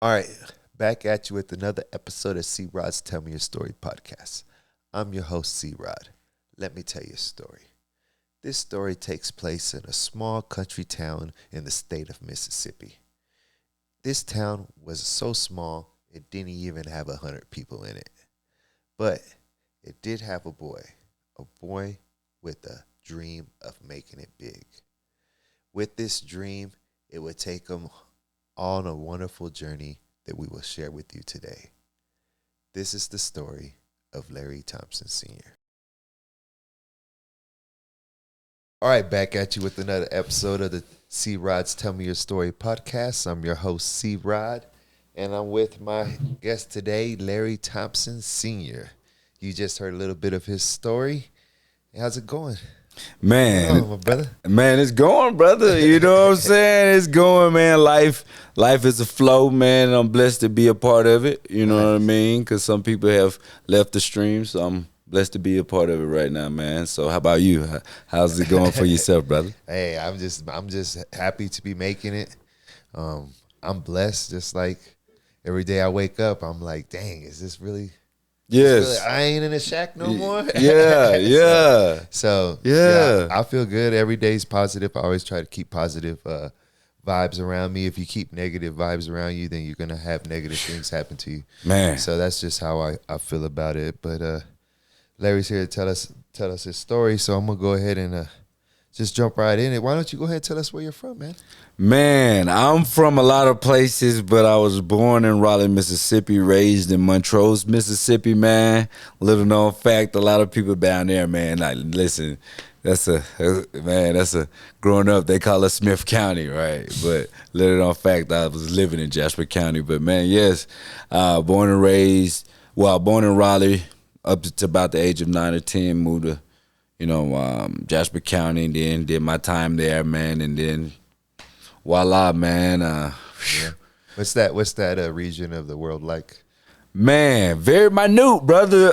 All right, back at you with another episode of C Rod's Tell Me Your Story podcast. I'm your host, C Rod. Let me tell you a story. This story takes place in a small country town in the state of Mississippi. This town was so small, it didn't even have 100 people in it. But it did have a boy with a dream of making it big. With this dream, it would take him on a wonderful journey that we will share with you today. This is the story of Larry Thompson Sr. All right, back at you with another episode of the C Rod's Tell Me Your Story podcast. I'm your host, C Rod, and I'm with my guest today, Larry Thompson Sr. You just heard a little bit of his story. How's it going? Man, my brother. man, it's going, brother. You know what I'm saying? It's going, man. Life is a flow, man. And I'm blessed to be a part of it. You know what I mean? Because some people have left the stream, so I'm blessed to be a part of it right now, man. So how about you? How's it going for yourself, brother? Hey, I'm just happy to be making it. I'm blessed. Just like every day I wake up, I'm like, dang, is this really? Yes. I ain't in a shack no more. Yeah, yeah. So yeah, I feel good. Every day's positive. I always try to keep positive vibes around me. If you keep negative vibes around you, then you're gonna have negative things happen to you. Man. So that's just how I feel about it. But Larry's here to tell us his story. So I'm gonna go ahead and just jump right in it. Why don't you go ahead and tell us where you're from, man? Man, I'm from a lot of places, but I was born in Raleigh, Mississippi, raised in Montrose, Mississippi, man. Little known fact, a lot of people down there, man, like, listen, that's a growing up, they call us Smith County, right? But little known fact, I was living in Jasper County. But, man, yes, born and raised, born in Raleigh up to about the age of 9 or 10, moved to, Jasper County, and then did my time there, man, and then voila, man. Yeah. What's that region of the world like? Man, very minute, brother.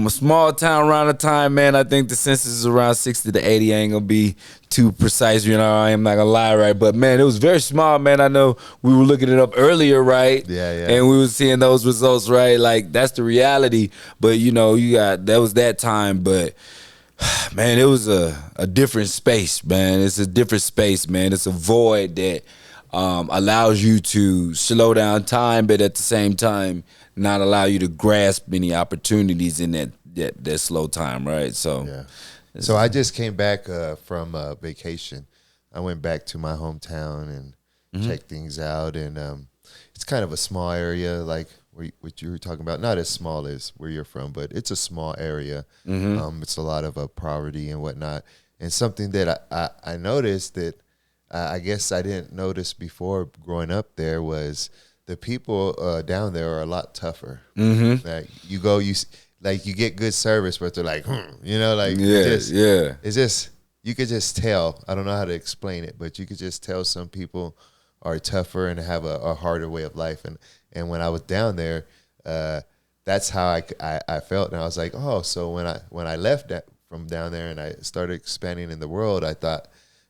Small town around the time, man. I think the census is around 60 to 80. I ain't gonna be too precise, I am not gonna lie, right? But man, it was very small, man. I know we were looking it up earlier, right? Yeah. And we were seeing those results, right? Like that's the reality. But that was that time, but man, it was a different space, man. It's a different space, man. It's a void that allows you to slow down time, but at the same time, not allow you to grasp any opportunities in that slow time, right? So, yeah. So I just came back from vacation. I went back to my hometown and checked things out, and it's kind of a small area, like what you were talking about. Not as small as where you're from, but it's a small area. It's a lot of poverty and whatnot. And something that I noticed that I guess I didn't notice before growing up there was the people down there are a lot tougher. Like you get good service, but they're like, it's just you could just tell. I don't know how to explain it, but you could just tell some people are tougher and have a harder way of life. And when I was down there, that's how I felt. And I was like, oh, so when I left from down there and I started expanding in the world, I thought,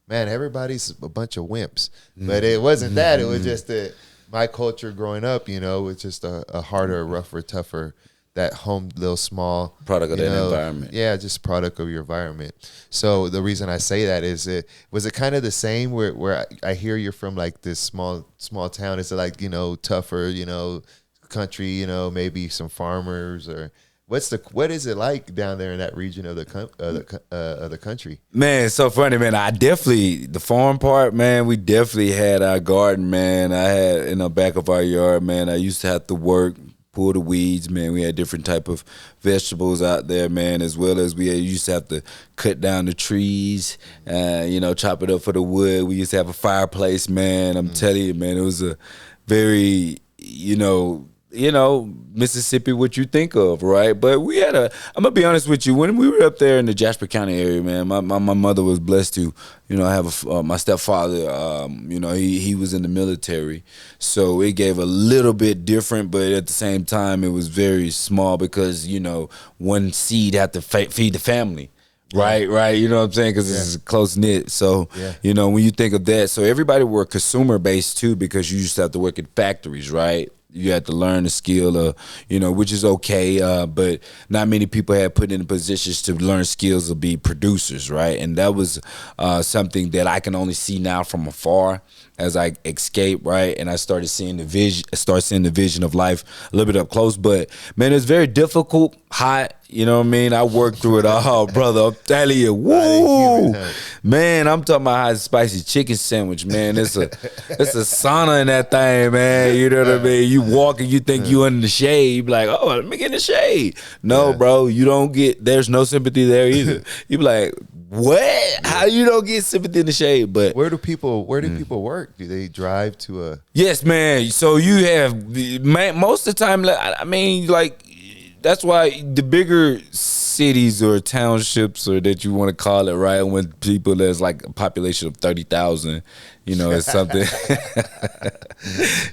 man, everybody's a bunch of wimps. But it wasn't that. It was just that my culture growing up, was just a harder, rougher, tougher, that home, little small. Product of that environment. Yeah, just product of your environment. So the reason I say that is was it kind of the same where I hear you're from like this small town? Is it like, tougher, country, maybe some farmers, or what is it like down there in that region of the country? Man, it's so funny, man. The farm part, man, we definitely had our garden, man. I had in the back of our yard, man. I used to have to work, pull the weeds, man. We had different type of vegetables out there, man, as well as we used to have to cut down the trees, chop it up for the wood. We used to have a fireplace, man. I'm telling you, man, it was a very, Mississippi, what you think of, right? But I'm gonna be honest with you, when we were up there in the Jasper County area, man, my mother was blessed to, have my stepfather, he was in the military. So it gave a little bit different, but at the same time, it was very small because, one seed had to feed the family. Right, right. You know what I'm saying? Because it's close knit. So, you know, when you think of that, so everybody were consumer based too, because you used to have to work in factories, right? You had to learn the skill of, you know, which is okay, but not many people had put in positions to learn skills of be producers, right? And that was something that I can only see now from afar as I escape, right? And I started seeing the vision of life a little bit up close. But man, it's very difficult, hot. You know what I mean? I worked through it all, brother. I'm telling you, woo, man. I'm talking about hot spicy chicken sandwich, man. It's a sauna in that thing, man. You know what I mean? You walk and you think you in the shade. You be like, oh, let me get in the shade. No, bro, you don't get. There's no sympathy there either. You be like, what? How you don't get sympathy in the shade? But where do people work? Do they drive to a? Yes, man. So you have, man, most of the time. I mean, like. That's why the bigger cities or townships, or that you want to call it, right? When people, there's like a population of 30,000, you know, it's something.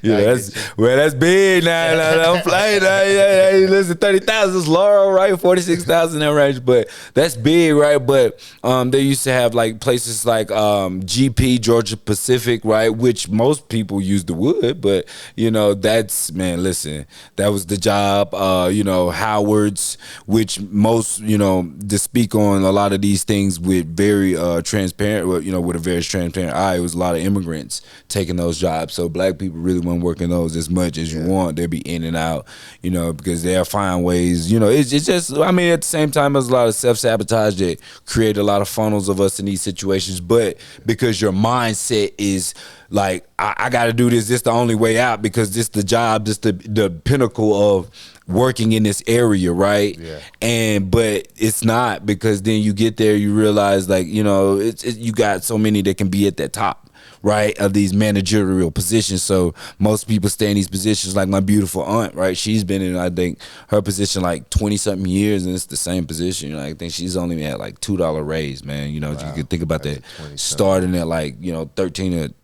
That's big now. I'm flying. Hey, listen, 30,000 is Laurel, right? 46,000 that range, but that's big, right? But they used to have like places like GP, Georgia Pacific, right? Which most people use the wood, but you know, that's, man, listen, that was the job. You know, Howard's, which most, you know, to speak on a lot of these things with very transparent, you know, with a very transparent eye, it was a lot of immigrants taking those jobs. So black people really weren't working those as much as you want. They'd be in and out, you know, because they'll find ways, you know, it's just, I mean, at the same time, there's a lot of self-sabotage that create a lot of funnels of us in these situations. But because your mindset is like, I got to do this. This the only way out, because this the job, this the pinnacle of working in this area, right? But it's not, because then you get there, you realize, like, you know, you got so many that can be at that top, right, of these managerial positions. So most people stay in these positions, like my beautiful aunt, right? She's been in, I think, her position like 20-something years, and it's the same position. You know, I think she's only had like $2 raise, man. You know, you can think about that, starting at like, you know, $13,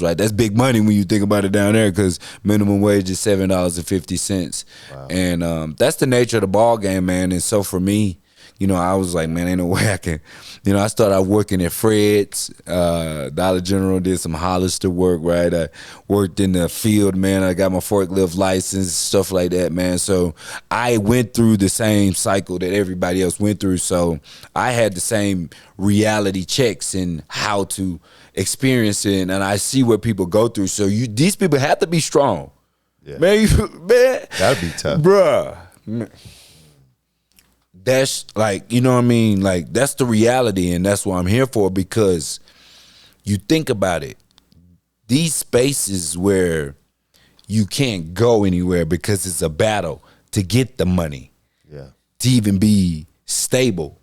right? That's big money when you think about it down there, because minimum wage is $7.50. And that's the nature of the ball game, man. And so for me, you know, I was like, man, ain't no way I can, you know, I started out working at Fred's, Dollar General, did some Hollister work, right? I worked in the field, man. I got my forklift license, stuff like that, man. So I went through the same cycle that everybody else went through. So I had the same reality checks and how to experience it, and I see what people go through. So these people have to be strong. Man, that'd be tough, bruh. That's like, you know what I mean? Like, that's the reality, and that's what I'm here for, because you think about it. These spaces where you can't go anywhere because it's a battle to get the money, to even be stable,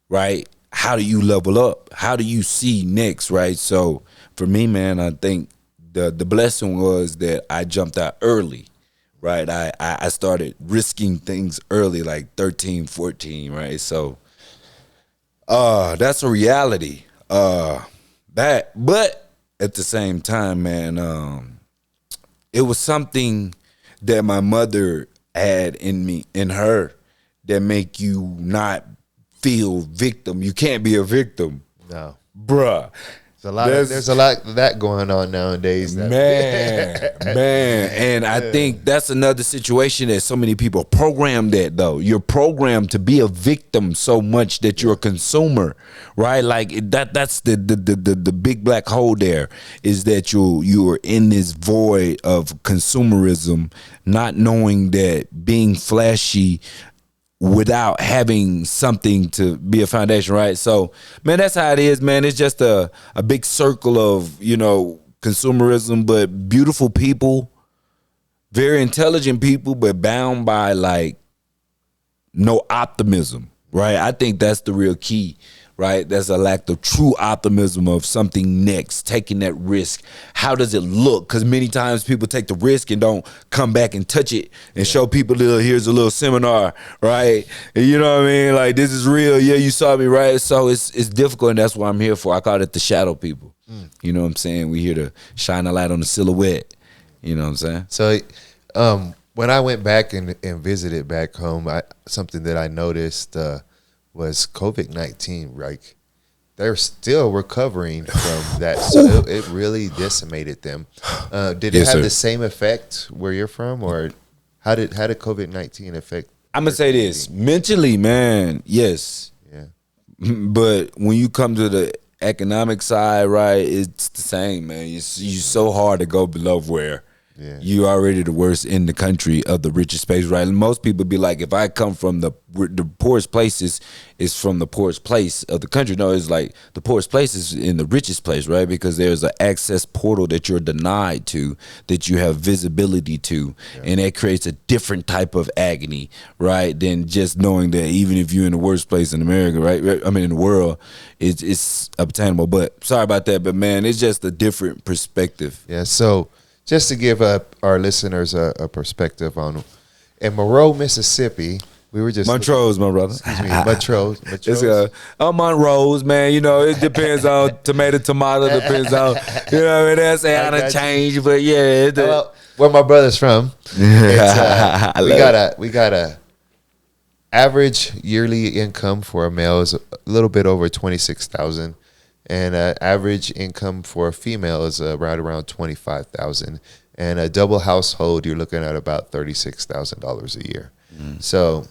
right? How do you level up? How do you see next, right? So for me, man, I think the blessing was that I jumped out early. Right, I started risking things early, like 13, 14, right? So that's a reality. But at the same time, man, it was something that my mother had in her that make you not feel victim. You can't be a victim. No. Bruh. There's a lot of that going on nowadays. Man. And I think that's another situation that so many people program that, though. You're programmed to be a victim so much that you're a consumer, right? Like that's the big black hole there, is that you are in this void of consumerism, not knowing that being flashy without having something to be a foundation, right? So, man, that's how it is, man. It's just a big circle of, you know, consumerism, but beautiful people, very intelligent people, but bound by, like, no optimism, right? I think that's the real key, right? There's a lack of true optimism of something next, taking that risk. How does it look? Because many times people take the risk and don't come back and touch it and show people, here's a little seminar, right? And you know what I mean? Like, this is real. Yeah, you saw me, right? So it's difficult, and that's what I'm here for. I call it the shadow people. You know what I'm saying? We're here to shine a light on the silhouette. You know what I'm saying? So when I went back and visited back home, something that I noticed was COVID-19. Like they're still recovering from that, so it really decimated them. Did it Yes, have sir. the same effect where you're from, or how did COVID-19 affect? I'm gonna say this mentally, man. Yes, Yeah, but when you come to the economic side, right, it's the same, man. You so hard to go below where yeah, you already the worst in the country of the richest place, right? And most people be like, if I come from the poorest places, it's from the poorest place of the country. No, it's like the poorest place is in the richest place, right? Because there's an access portal that you're denied to, that you have visibility to, and that creates a different type of agony, right? Than just knowing that even if you're in the worst place in America, right? I mean, in the world, it's obtainable. But sorry about that, but man, it's just a different perspective. yeah. So just to give our listeners a perspective on, in Monroe, Mississippi, we were just Montrose, my brother. Excuse me, Montrose. It's Montrose, man. You know, it depends on tomato. Depends on, you know, it has I how to got you. change, but yeah. Well, where my brother's from, we got a average yearly income for a male is a little bit over 26,000, and average income for a female is right around 25,000. And a double household, you're looking at about $36,000 a year. So,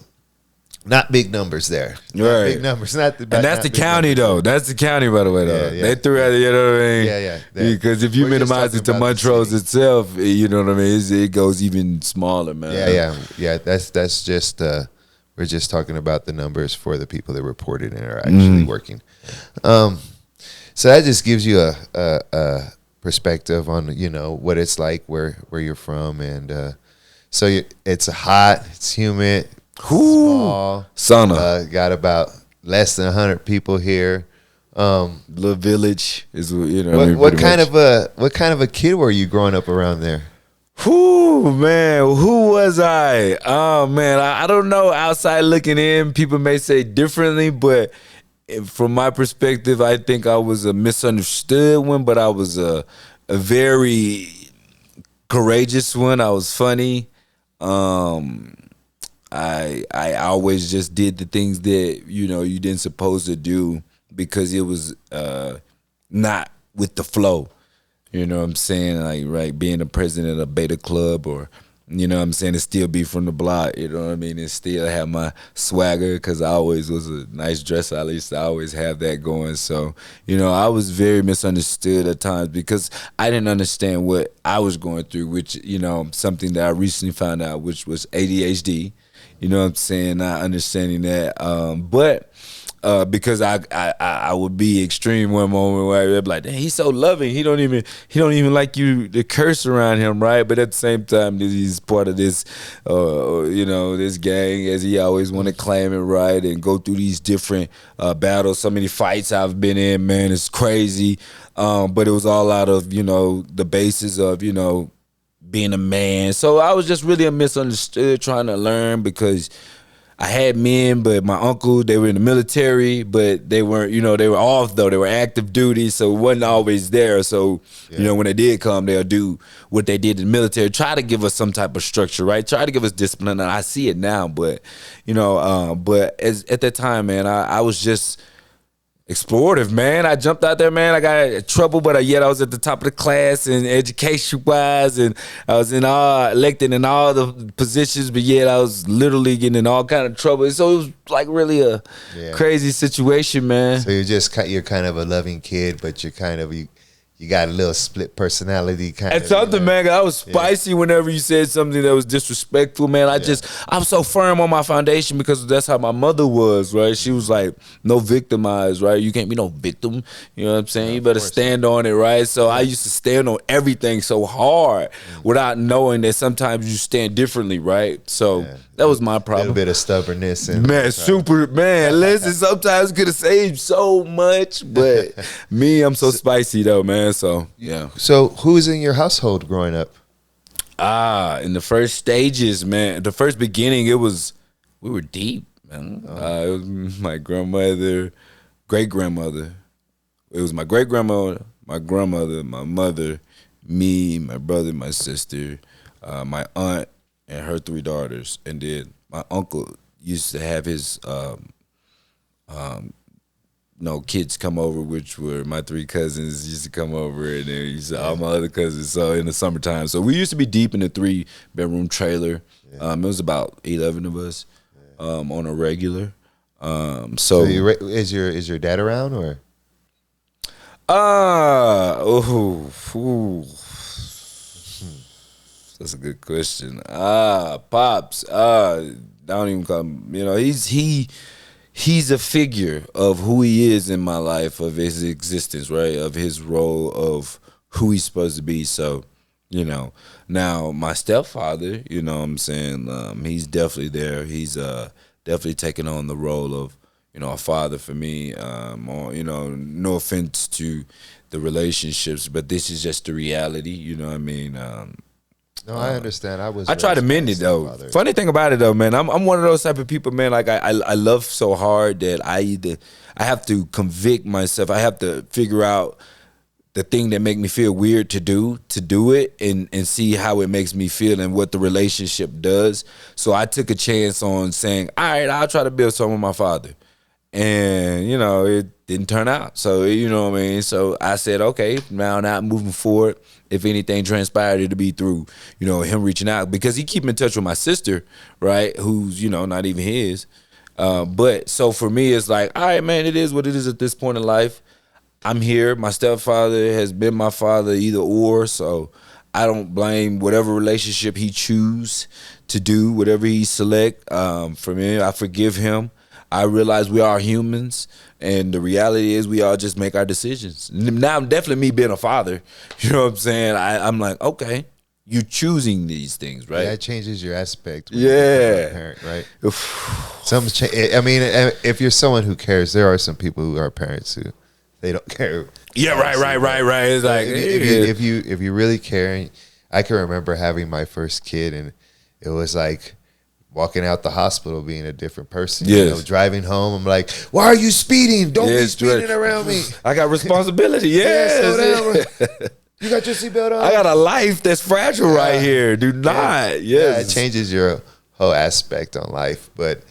not big numbers there. Not Right. big numbers. Not the, And that's not the big county, numbers. though. That's the county, by the way, though. Yeah, yeah. They threw out, you know what I mean? Yeah. Because if you We're just minimize it talking to about the Montrose city. itself, you know what I mean? It goes even smaller, man. Yeah. That's just we're just talking about the numbers for the people that reported and are actually working. So that just gives you a perspective on what it's like where you're from, and so it's hot, it's humid, small. Sauna. Got about less than 100 people here. Little village is, you know. What kind of a kid were you growing up around there? Whoo, man, who was I? Oh, man, I don't know. Outside looking in, people may say differently, but from my perspective, I think I was a misunderstood one, but I was a very courageous one. I was funny. I always just did the things that, you didn't supposed to do because it was not with the flow. You know what I'm saying? Like, right, being the president of a beta club, or, you know what I'm saying, to still be from the block, you know what I mean, and still have my swagger, because I always was a nice dresser. At least I always have that going. So, I was very misunderstood at times because I didn't understand what I was going through, which, something that I recently found out, which was ADHD. You know what I'm saying? Not understanding that. But because I would be extreme one moment where I'd be like, dang, he's so loving. He don't even like you to curse around him, right? But at the same time, he's part of this, this gang, as he always want to claim it, right? And go through these different battles. So many fights I've been in, man, it's crazy. But it was all out of, the basis of, being a man. So I was just really a misunderstood, trying to learn, because I had men, but my uncle, they were in the military, but they weren't, they were off though. They were active duty, so it wasn't always there. So, when they did come, they'll do what they did in the military, try to give us some type of structure, right? Try to give us discipline. And I see it now, but, but at that time, man, I was just explorative, man. I jumped out there, man. I got in trouble, but yet I was at the top of the class and education-wise, and I was elected in all the positions, but yet I was literally getting in all kind of trouble. So it was like really a crazy situation, man. So you're kind of a loving kid, but you're kind of you got a little split personality kind And of. something, man, I was spicy whenever you said something that was disrespectful, man. I'm so firm on my foundation because that's how my mother was, right? She was like, no victimize, right? You can't be no victim, you know what I'm saying? You better stand on it, right? So I used to stand on everything so hard without knowing that sometimes you stand differently, right? So that was my A problem. little bit of stubbornness and Listen, sometimes could have saved so much, but me, I'm so spicy though, man. So yeah. So who's in your household growing up? In the first stages, man, the first beginning, we were deep, man. It was my grandmother, great grandmother. It was my great grandmother, my grandmother, my mother, me, my brother, my sister, my aunt, and her 3 daughters. And then my uncle used to have his kids come over, which were my 3 cousins used to come over, and then all my other cousins. So in the summertime, so we used to be deep in the 3-bedroom trailer. It was about 11 of us on a regular. So is your dad around or? That's a good question. Pops. Don't even come. He's a figure of who he is in my life, of his existence, right? Of his role, of who he's supposed to be. So, now my stepfather, you know what I'm saying? He's definitely there. He's definitely taking on the role of, a father for me. No offense to the relationships, but this is just the reality, you know what I mean? No, I understand. I try to mend it though. Funny thing about it though, man, I'm one of those type of people, man. Like I love so hard that I have to convict myself. I have to figure out the thing that make me feel weird to do it and see how it makes me feel and what the relationship does. So I took a chance on saying, all right, I'll try to build something with my father. And, it didn't turn out. So, you know what I mean? So I said, okay, now moving forward, if anything transpired, it'll be through, him reaching out. Because he keep in touch with my sister, right, who's, not even his. But so for me, it's like, all right, man, it is what it is at this point in life. I'm here. My stepfather has been my father either or. So I don't blame whatever relationship he choose to do, whatever he select. For me, I forgive him. I realize we are humans, and the reality is we all just make our decisions. Now, definitely me being a father, you know what I'm saying? I'm like, okay, you're choosing these things, right? Yeah, it changes your aspect. When yeah. You're a parent, right? I mean, if you're someone who cares, there are some people who are parents who they don't care. Yeah, right. It's like if you really care, I can remember having my first kid, and it was like walking out the hospital being a different person. Yes. Driving home, I'm like, why are you speeding? Don't be speeding around me. I got responsibility. Yes. Slow down. You got your seatbelt on? I got a life that's fragile right here. Do not. Yes. Yeah, it changes your whole aspect on life. But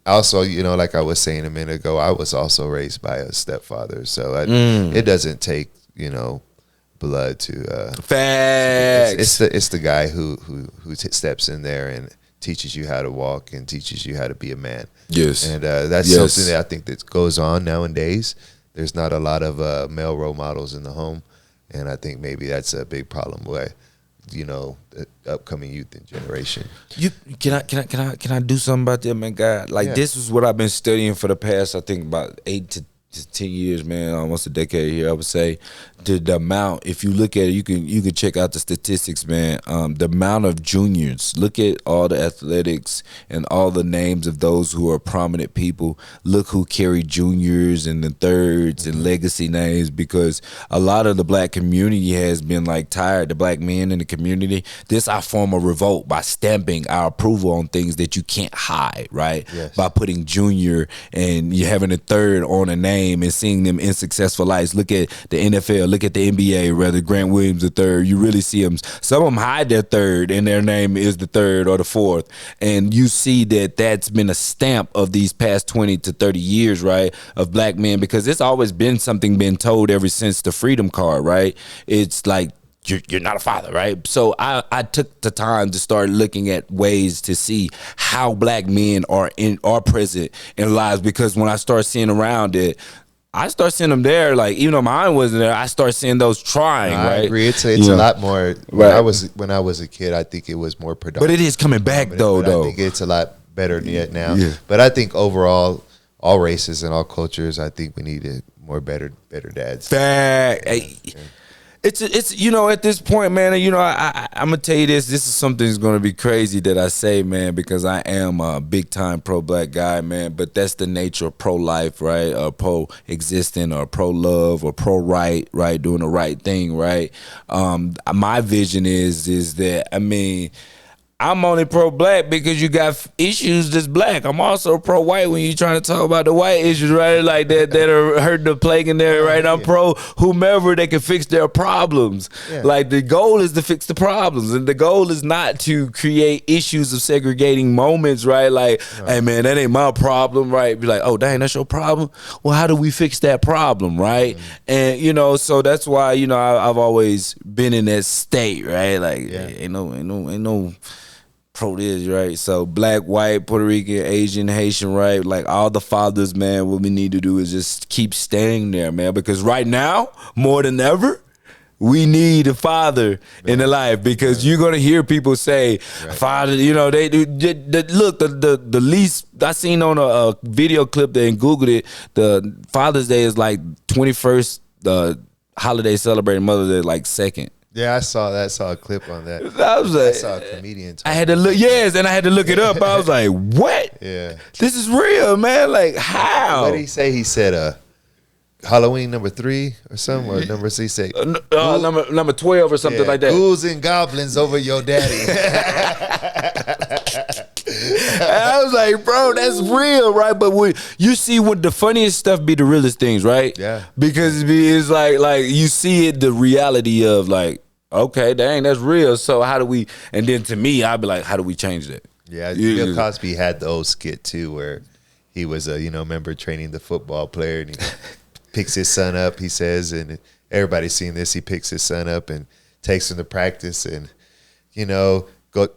also, like I was saying a minute ago, I was also raised by a stepfather. So it doesn't take, blood to facts. It's the guy who steps in there and teaches you how to walk and teaches you how to be a man. Yes. And that's something that I think that goes on nowadays. There's not a lot of male role models in the home, and I think maybe that's a big problem with the upcoming youth and generation. Can I do something about that, man? God, this is what I've been studying for the past, I think, about 8 to 10 years, man, almost a decade here, I would say. The amount, if you look at it, you can check out the statistics, man. The amount of juniors, look at all the athletics and all the names of those who are prominent people. Look who carry juniors and the thirds and legacy names, because a lot of the black community has been tired, the black men in the community. This our form of revolt by stamping our approval on things that you can't hide, right? Yes. By putting junior and you having a third on a name and seeing them in successful lives. Look at the NFL, look at the NBA, rather Grant Williams the third. You really see them. Some of them hide their third and their name is the third or the fourth. And you see that that's been a stamp of these past 20 to 30 years, right, of black men, because it's always been something been told ever since the Freedom Card, right? It's like, you're not a father, right? So I took the time to start looking at ways to see how black men are present in lives, because when I start seeing around it, I start seeing them there. Even though mine wasn't there, I start seeing those trying. I right? agree. It's a lot more. When I was a kid, I think it was more predominant. But it is coming back though. I think it's a lot better yet now. Yeah. But I think overall, all races and all cultures, I think we need better dads. Fact. Yeah. It's at this point, man, I'm gonna tell you this is something that's gonna be crazy that I say, man, because I am a big time pro-black guy, man, but that's the nature of pro-life, right, or pro-existing, or pro-love, or pro-right, right, doing the right thing, right. My vision is that, I'm only pro-black because you got issues that's black. I'm also pro-white when you're trying to talk about the white issues, right? Like that are hurting the plague in there, right? I'm pro whomever they can fix their problems. Yeah. Like the goal is to fix the problems, and the goal is not to create issues of segregating moments, right? Like, hey man, that ain't my problem, right? Be like, oh dang, that's your problem. Well, how do we fix that problem, right? And you know, so that's why I've always been in that state, right? Like, ain't no pro this, right? So black, white, Puerto Rican, Asian, Haitian, right? Like all the fathers, man, what we need to do is just keep staying there, man. Because right now, more than ever, we need a father in the life, because you're gonna hear people say, "Father," they do. Look, the least I seen on a video clip there and Googled it. The Father's Day is like 21st. The holiday celebrating Mother's Day like 2nd. Yeah, I saw that. I saw a clip on that. I was like, I saw a comedian. I had to look. Yes, and I had to look it up. I was like, what? Yeah, this is real, man. Like how? What did he say? He said, Halloween number 3 or something, or number 6. Say number 12 or something like that. Ghouls and goblins over your daddy. I was like, bro, that's real, right? But you see, what the funniest stuff be the realest things, right? Yeah. Because it's like you see it, the reality of like, okay, dang, that's real. So how do we? And then to me, I'd be like, how do we change that? Yeah, Bill Cosby had the old skit too, where he was a member training the football player, and he picks his son up. He says, and everybody's seen this. He picks his son up and takes him to practice, and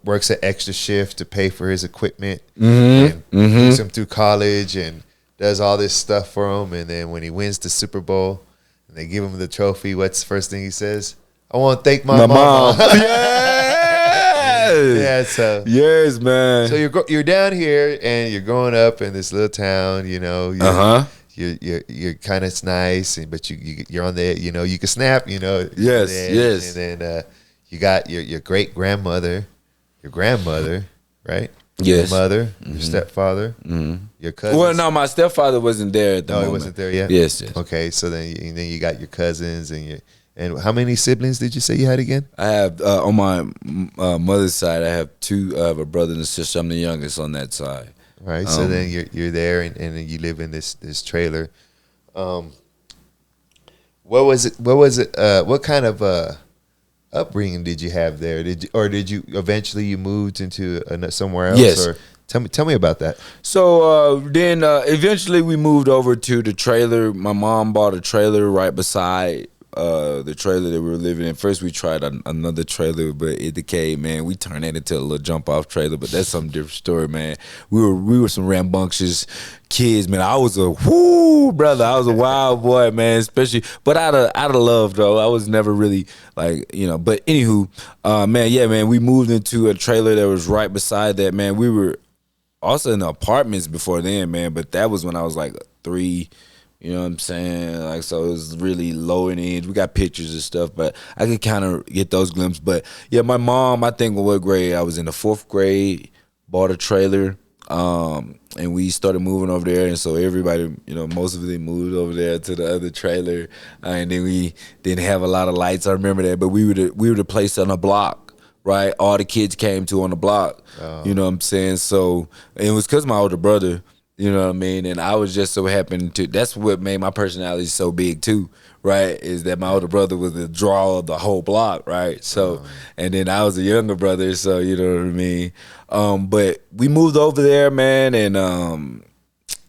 works an extra shift to pay for his equipment, and puts him through college and does all this stuff for him. And then when he wins the Super Bowl and they give him the trophy, what's the first thing he says? I want to thank my mom. Yeah, so yes, man. So you're down here and you're growing up in this little town, You're kind of nice, but you're on the you can snap, Yes. And then you got your great grandmother, your grandmother, right? Yes. Your mother, your stepfather, your cousin. Well, no, my stepfather wasn't there at the moment. He wasn't there yet. Yes. Okay, so then you got your cousins and how many siblings did you say you had again? I have on my mother's side, I have 2. I have a brother and a sister. I'm the youngest on that side. Right. So then you're there and you live in this trailer. What was it? What kind of upbringing did you have there? Did you eventually moved into somewhere else? Yes. Or tell me about that. So then eventually we moved over to the trailer. My mom bought a trailer right beside the trailer that we were living in. First we tried another trailer, but it decayed, man. We turned that into a little jump off trailer, but that's some different story, man. We were some rambunctious kids, man. I was a brother. I was a wild boy, man, especially, but out of love though. I was never really like, but anywho, man, we moved into a trailer that was right beside that, man. We were also in the apartments before then, man, but that was when I was like 3. You know what I'm saying? Like, so it was really low in age. We got pictures and stuff, but I could kind of get those glimpses. But yeah, my mom, I think in what grade? I was in the 4th grade, bought a trailer, and we started moving over there. And so everybody, most of them moved over there to the other trailer. And then we didn't have a lot of lights. I remember that. But we were the place on the block, right? All the kids came to on the block. Oh. You know what I'm saying? So it was because my older brother. You know what I mean? And I was just so happened to, that's what made my personality so big too, right? Is that my older brother was the draw of the whole block, right? So, and then I was a younger brother, so you know what I mean? But we moved over there, man, and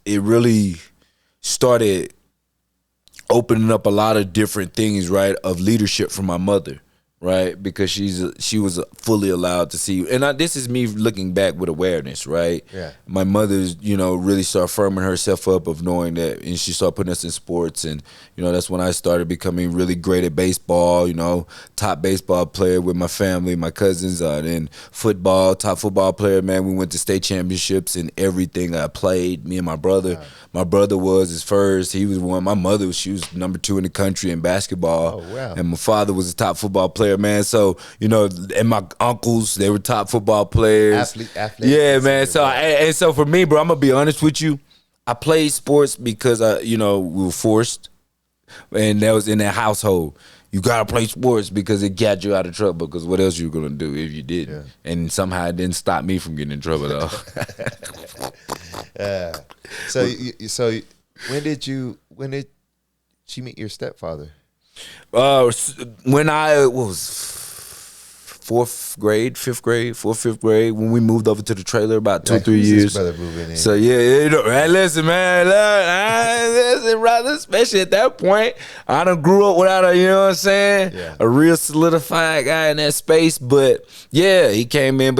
it really started opening up a lot of different things, right, of leadership from my mother. Right, because she was fully allowed to see, and this is me looking back with awareness, right? Yeah. My mother's, really started firming herself up of knowing that, and she started putting us in sports, and that's when I started becoming really great at baseball. Top baseball player with my family, my cousins, and football, top football player. Man, we went to state championships in everything I played. Me and my brother. Wow. My brother was his first. He was one. My mother, she was number 2 in the country in basketball. Oh, wow. And my father was a top football player, man. So, and my uncles, they were top football players. Athlete. Yeah, man. So, and so for me, bro, I'm going to be honest with you. I played sports because, we were forced. And that was in that household. You gotta play sports because it got you out of trouble. Because what else you gonna do if you didn't? Yeah. And somehow it didn't stop me from getting in trouble though. So when did she meet your stepfather? When I was fourth, fifth grade, when we moved over to the trailer about 2 or 3 years. His brother moving in. So yeah, hey, listen, man, listen, brother, especially at that point, I done grew up without a, you know what I'm saying, a real solidified guy in that space. But yeah, he came in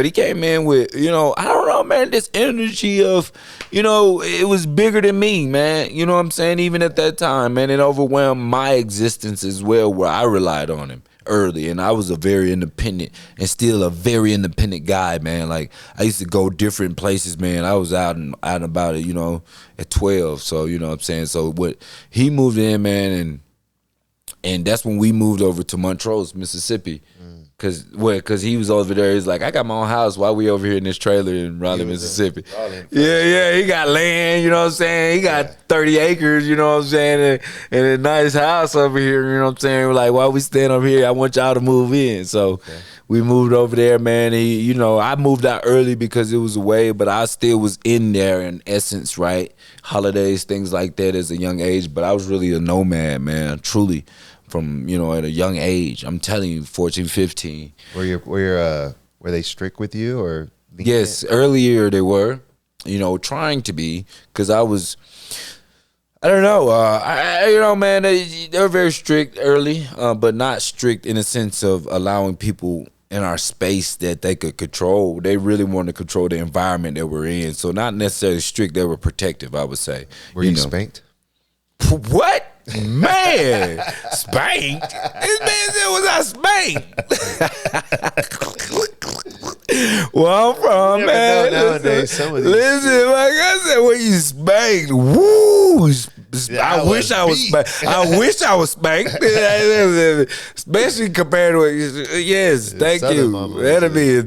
with, you know, I don't know, man, this energy of, you know, it was bigger than me, man. You know what I'm saying? Even at that time, man, it overwhelmed my existence as well, where I relied on him early, and I was a very independent and still a very independent guy, man. Like, I used to go different places, man. I was out and about it, you know, at 12. So, you know what I'm saying? So what he moved in, man, and that's when we moved over to Montrose, Mississippi. Cause he was over there. He's like, I got my own house. Why we over here in this trailer in Raleigh, Mississippi? Yeah. He got land. You know what I'm saying? He got 30 acres. You know what I'm saying? And a nice house over here. You know what I'm saying? We're like, why we staying over here? I want y'all to move in. So we moved over there, man. He, you know, I moved out early because it was away, but I still was in there in essence, right? Holidays, things like that as a young age. But I was really a nomad, man. Truly. From, you know, at a young age. I'm telling you, 14, 15. Were they strict with you or? Yes, earlier they were, you know, trying to be, because I don't know, you know, man, they were very strict early, but not strict in the sense of allowing people in our space that they could control. They really wanted to control the environment that we're in. So not necessarily strict, they were protective, I would say. Were you spanked? What? Man, spanked? This man said, was I spanked? Where I'm from, man. Listen, like I said, when you spanked, woo. I wish I was spanked. I wish I was spanked. Especially compared to, yes, thank you. That'd be,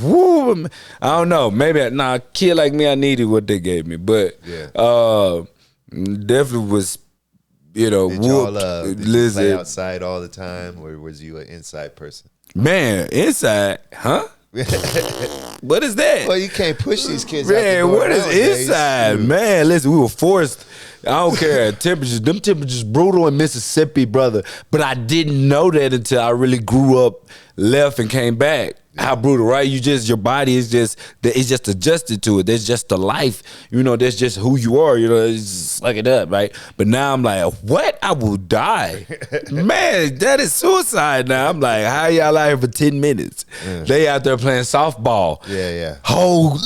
woo. I don't know. Maybe, a kid like me, I needed what they gave me. But definitely was, you know, did you play outside all the time, or was you an inside person? Man, inside, huh? What is that? Well, you can't push these kids. Man, what is inside? Man, listen, we were forced. I don't care. Them temperatures brutal in Mississippi, brother. But I didn't know that until I really grew up, left, and came back. How brutal, right? Your body is just adjusted to it. There's just the life, you know, that's just who you are, you know, it's just suck it up, right? But now I'm like, what? I will die. Man, that is suicide now. I'm like, how y'all out here for 10 minutes? They out there playing softball. Yeah.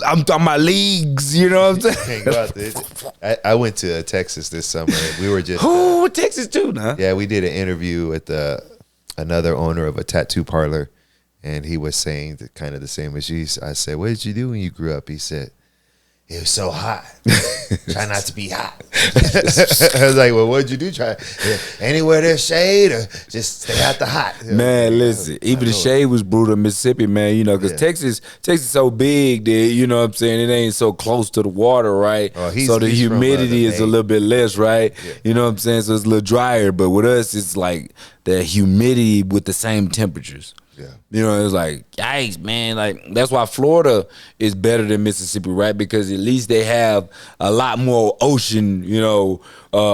I'm talking about leagues, you know what I'm saying? Can't go out there. I went to Texas this summer. We were just Texas too, huh? Yeah, we did an interview with another owner of a tattoo parlor. And he was saying kind of the same as you. I said, what did you do when you grew up? He said, it was so hot. Try not to be hot. I was like, well, what did you do? Try anywhere there's shade or just stay out the hot. Man, listen, even the shade was brutal in Mississippi, man, you know, because Texas is so big that, you know what I'm saying, it ain't so close to the water, right? So the humidity is a little bit less, right? Yeah. You know what I'm saying? So it's a little drier. But with us, it's like the humidity with the same temperatures. Yeah. You know, it's like, yikes, man. Like, that's why Florida is better than Mississippi, right? Because at least they have a lot more ocean, you know,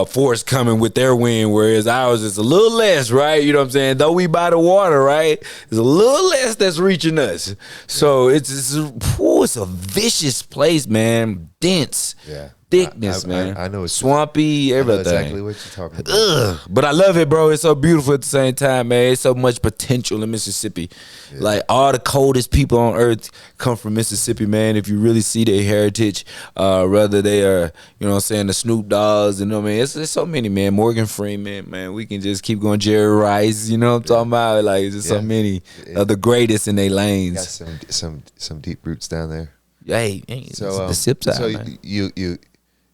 force coming with their wind, whereas ours is a little less, right? You know what I'm saying? Though we by the water, right? There's a little less that's reaching us. So it's a vicious place, man. Dense. Yeah. Thickness, man. I know it's swampy, everything. I know exactly what you're talking about. But I love it, bro. It's so beautiful at the same time, man. It's so much potential in Mississippi. Yeah. Like, all the coldest people on earth come from Mississippi, man. If you really see their heritage, whether they are, you know what I'm saying, the Snoop Dogs, you know what I mean? It's so many, man. Morgan Freeman, man. We can just keep going. Jerry Rice, you know what I'm talking about? Like, there's just so many of the greatest in their lanes. Got some deep roots down there. Hey, so the sip side, so man. you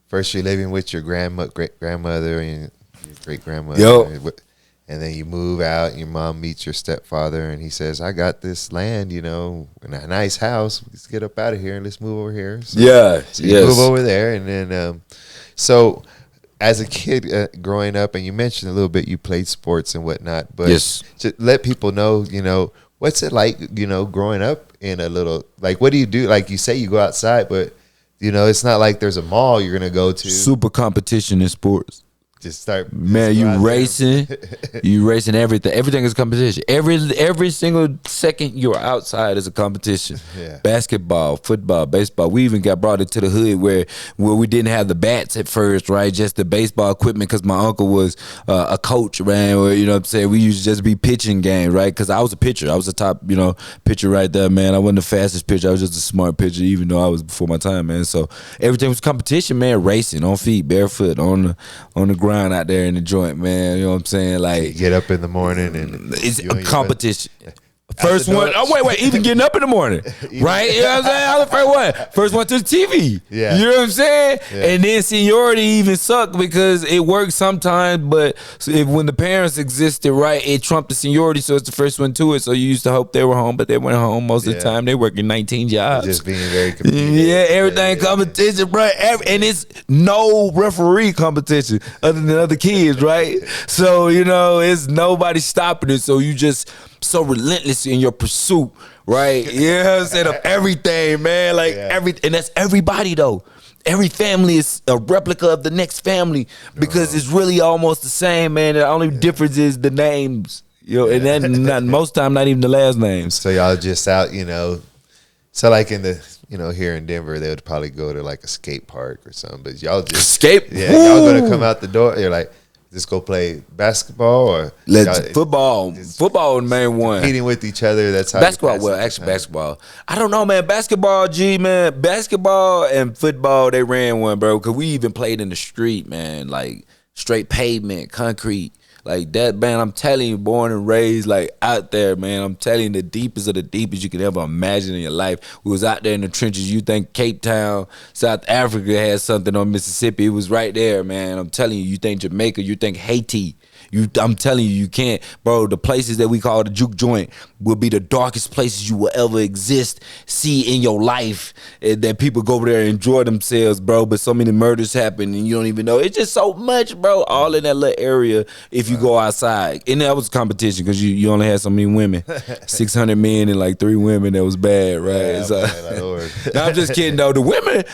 first you're living with your great grandmother and your great grandmother, and then you move out. And your mom meets your stepfather, and he says, "I got this land, you know, and a nice house. Let's get up out of here and let's move over here." So, you move over there, and then so as a kid growing up, and you mentioned a little bit you played sports and whatnot, but Yes. to let people know, what's it like, growing up in a little, like, what do you do? Like you say, you go outside, but it's not like there's a mall you're gonna go to. Super competition in sports. Just start, man. You racing, everything. Everything is competition. Every single second you're outside is a competition. Yeah. Basketball, football, baseball. We even got brought into the hood where we didn't have the bats at first, right? Just the baseball equipment because my uncle was a coach, man. Or, you know what I'm saying? We used to just be pitching games, right? Because I was a pitcher. I was a top, pitcher right there, man. I wasn't the fastest pitcher. I was just a smart pitcher, even though I was before my time, man. So everything was competition, man. Racing on feet, barefoot, on the ground out there in the joint, man. You know what I'm saying? Like, you get up in the morning and it's a competition. First one, wait, even getting up in the morning, right? You know what I'm saying? I was the first one. First one to the TV. Yeah. You know what I'm saying? Yeah. And then seniority even sucked because it works sometimes, but when the parents existed, right, it trumped the seniority, so it's the first one to it. So you used to hope they were home, but they weren't home most of the time. They working 19 jobs. Just being very competitive. Yeah, everything competition, bro. And it's no referee competition other than other kids, right? So, it's nobody stopping it. So you just so relentless in your pursuit, right? You know what I'm saying? Of everything, man. Like and that's everybody though. Every family is a replica of the next family because it's really almost the same, man. The only difference is the names. And that not most time not even the last names. So y'all just out, so like in the here in Denver, they would probably go to like a skate park or something. But y'all just skate. Yeah, y'all gonna come out the door. You're like, just go play basketball or football. Football the main one. Competing with each other. That's how basketball. Well, actually, basketball. I don't know, man. Basketball, man. Basketball and football, they ran one, bro. Because we even played in the street, man. Like straight pavement, concrete. Like that, man, I'm telling you, born and raised, like out there, man. I'm telling you, the deepest of the deepest you could ever imagine in your life. We was out there in the trenches. You think Cape Town, South Africa had something on Mississippi. It was right there, man. I'm telling you, you think Jamaica, you think Haiti. I'm telling you, you can't, bro. The places that we call the juke joint will be the darkest places you will ever see in your life. That people go over there and enjoy themselves, bro. But so many murders happen and you don't even know. It's just so much, bro. All in that little area. If you go outside, and that was competition because you only had so many women, 600 men and like 3 women. That was bad, right? Yeah, So, man, Lord. no, I'm just kidding though. The women.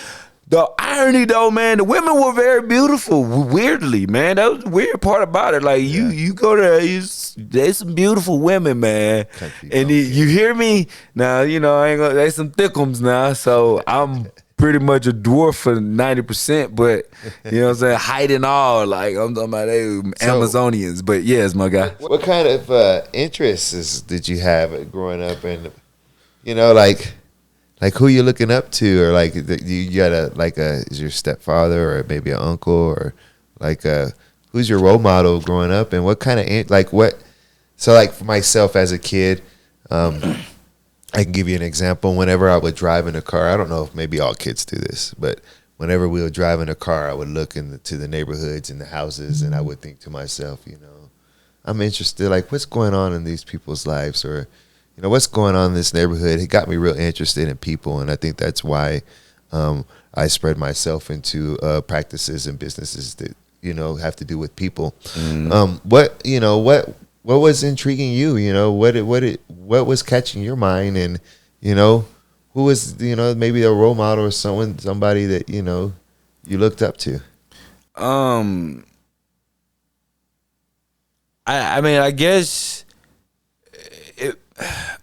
The irony though, man, the women were very beautiful. Weirdly, man, that was the weird part about it. Like you go there, there's some beautiful women, man. And you hear me now. I ain't gonna. There's some thickums now, so I'm pretty much a dwarf for 90%. But you know what I'm saying, height and all. Like I'm talking about they Amazonians. But yes, my guy. What kind of interests did you have growing up, and like who you looking up to, or like you got is your stepfather or maybe an uncle, or like who's your role model growing up, and what kind of so like for myself as a kid, I can give you an example. Whenever I would drive in a car, I don't know if maybe all kids do this, but whenever we would drive in a car, I would look into the neighborhoods and the houses, and I would think to myself, I'm interested, like what's going on in these people's lives, or what's going on in this neighborhood. It got me real interested in people, and I think that's why I spread myself into practices and businesses that have to do with people. What was intriguing you? What was catching your mind, and who was maybe a role model or somebody that you looked up to? I mean, I guess.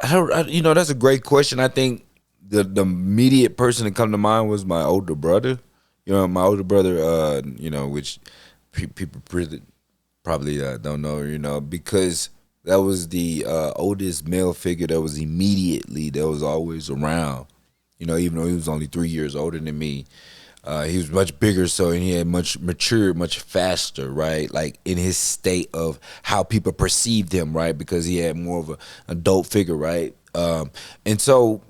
That's a great question. I think the immediate person that come to mind was my older brother. My older brother, which people probably don't know, because that was the oldest male figure that was always around. Even though he was only 3 years older than me. He was much bigger, so he had much matured, much faster, right? Like in his state of how people perceived him, right? Because he had more of an adult figure, right? And so,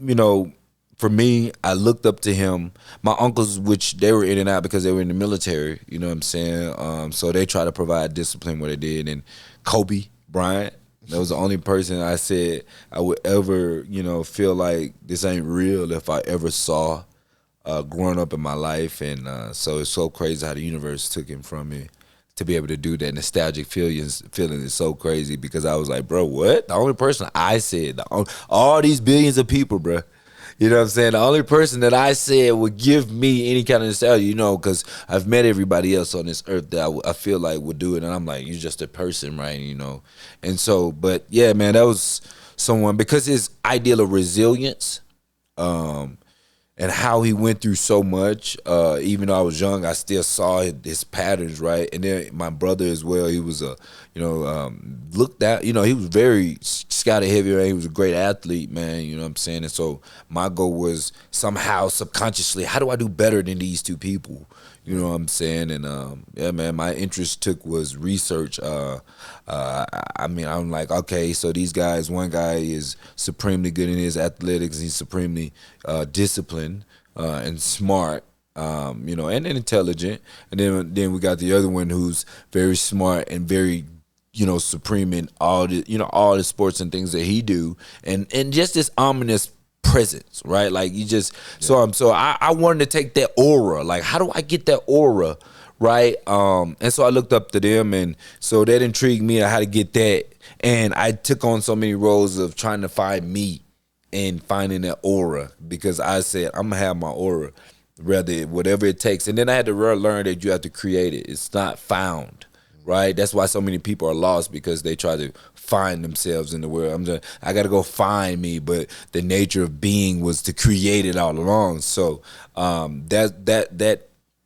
for me, I looked up to him. My uncles, which they were in and out because they were in the military, you know what I'm saying? So they try to provide discipline where they did. And Kobe Bryant, that was the only person I said I would ever, feel like this ain't real if I ever saw. growing up in my life, and so it's so crazy how the universe took him from me to be able to do that. Nostalgic feeling is so crazy because I was like, bro, what? The only person I said, all these billions of people, bro. You know what I'm saying? The only person that I said would give me any kind of nostalgia, you know, because I've met everybody else on this earth that I feel like would do it. And I'm like, you're just a person, right? You know? And so, but yeah, man, that was someone, because his ideal of resilience, and how he went through so much. Even though I was young, I still saw his patterns, right? And then my brother as well, he was looked at, you know, he was very scouted heavy, right? He was a great athlete, man, you know what I'm saying? And so my goal was somehow subconsciously, how do I do better than these two people? You know what I'm saying? And yeah, man, my interest was research. I mean, I'm like, okay, so these guys, one guy is supremely good in his athletics. He's supremely disciplined and smart, you know, and intelligent. And then we got the other one who's very smart and very, you know, supreme in all the sports and things that he do, and just this ominous presence, right? Like you just I wanted to take that aura. Like, how do I get that aura, right? And so I looked up to them, and so that intrigued me on how to get that. And I took on so many roles of trying to find me and finding that aura, because I said I'm gonna have my aura, rather whatever it takes. And then I had to learn that you have to create it. It's not found. Right, that's why so many people are lost, because they try to find themselves in the world. I got to go find me, but the nature of being was to create it all along. So that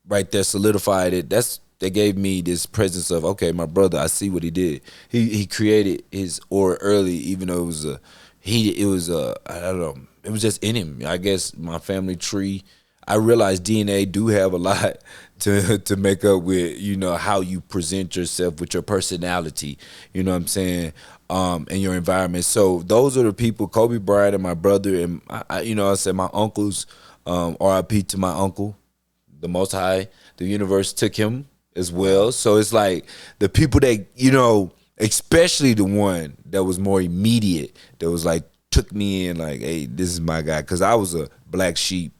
right there solidified it. That gave me this presence of, okay, my brother, I see what he did. He created his aura early, even though it was I don't know, it was just in him. I guess my family tree, I realized DNA do have a lot to make up with, you know, how you present yourself with your personality, you know what I'm saying, and your environment. So those are the people, Kobe Bryant and my brother, and I said my uncles, RIP to my uncle, the Most High, the universe took him as well. So it's like the people that, you know, especially the one that was more immediate, that was like, took me in like, hey, this is my guy, because I was a black sheep.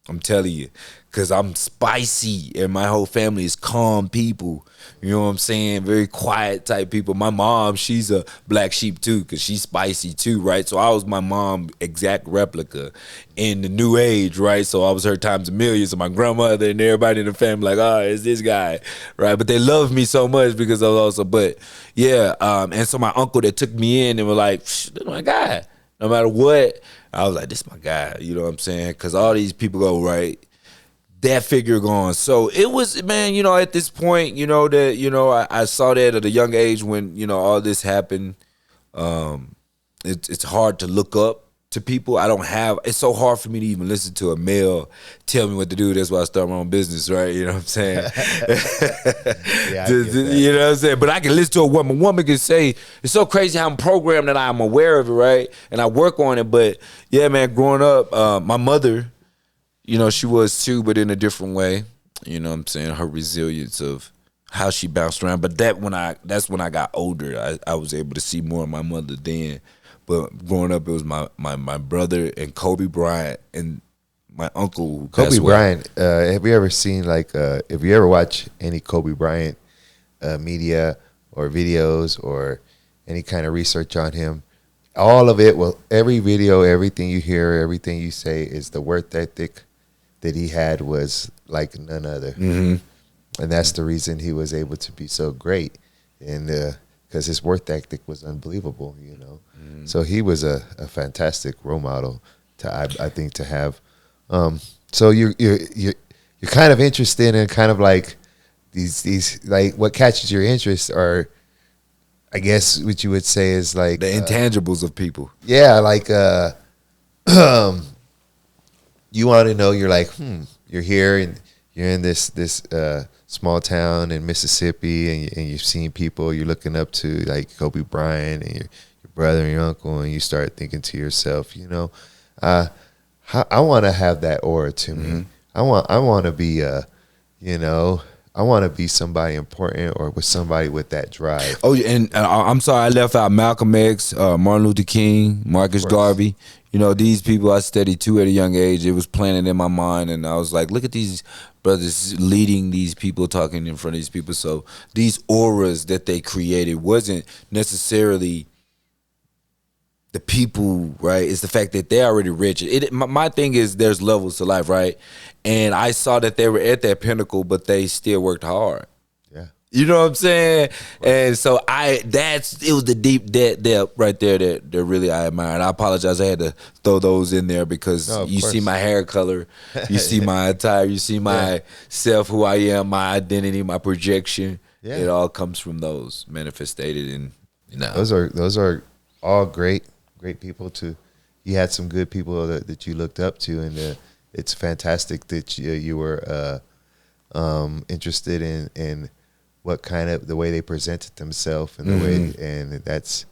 I'm telling you, because I'm spicy and my whole family is calm people. You know what I'm saying? Very quiet type people. My mom, she's a black sheep too, because she's spicy too, right? So I was my mom exact replica in the new age, right? So I was her times a million. So my grandmother and everybody in the family like, oh, it's this guy, right? But they love me so much because I was also, but yeah. And so my uncle that took me in and was like, this is my guy. No matter what, I was like, this is my guy, you know what I'm saying? Because all these people go, right, that figure gone. So it was, man, you know, at this point, you know, that, you know, I saw that at a young age when, you know, all this happened. It's hard to look up to people. It's so hard for me to even listen to a male tell me what to do. That's why I start my own business, right? You know what I'm saying? Yeah, you know what I'm saying? But I can listen to a woman. A woman can say, it's so crazy how I'm programmed that I'm aware of it, right? And I work on it. But yeah, man, growing up, my mother, you know, she was too, but in a different way. You know what I'm saying? Her resilience of how she bounced around. But that's when I got older. I was able to see more of my mother then. But growing up, it was my brother and Kobe Bryant and my uncle who Kobe passed away. Bryant. Have you ever seen if you ever watch any Kobe Bryant media or videos or any kind of research on him? All of it, every video, everything you hear, everything you say is the work ethic that he had was like none other. Mm-hmm. And that's the reason he was able to be so great. And because his work ethic was unbelievable, you know. Mm-hmm. So he was a fantastic role model I think to have. So you're kind of interested in kind of like these like what catches your interest are, I guess what you would say is like the intangibles of people. Yeah, like you want to know. You're like, you're here and you're in this small town in Mississippi, and you've seen people you're looking up to, like Kobe Bryant and your brother and your uncle, and you start thinking to yourself, you know, I want to have that aura to me. I want to be, you know, I want to be somebody important or with somebody with that drive. Oh, and I'm sorry I left out Malcolm X, Martin Luther King, Marcus Garvey. You know, these people I studied too at a young age. It was planted in my mind, and I was like, look at these brothers leading these people, talking in front of these people. So these auras that they created wasn't necessarily the people, right? It's the fact that they're already rich. My thing is there's levels to life, right? And I saw that they were at that pinnacle, but they still worked hard. Yeah. You know what I'm saying? And so it was the deep depth right there that really I admire. And I apologize, I had to throw those in there because you see my hair color, you see my attire, you see my self, who I am, my identity, my projection. Yeah. It all comes from those manifested, and you know. Those are all great people to. You had some good people that you looked up to, and it's fantastic that you were interested in what kind of the way they presented themselves and the way, and that's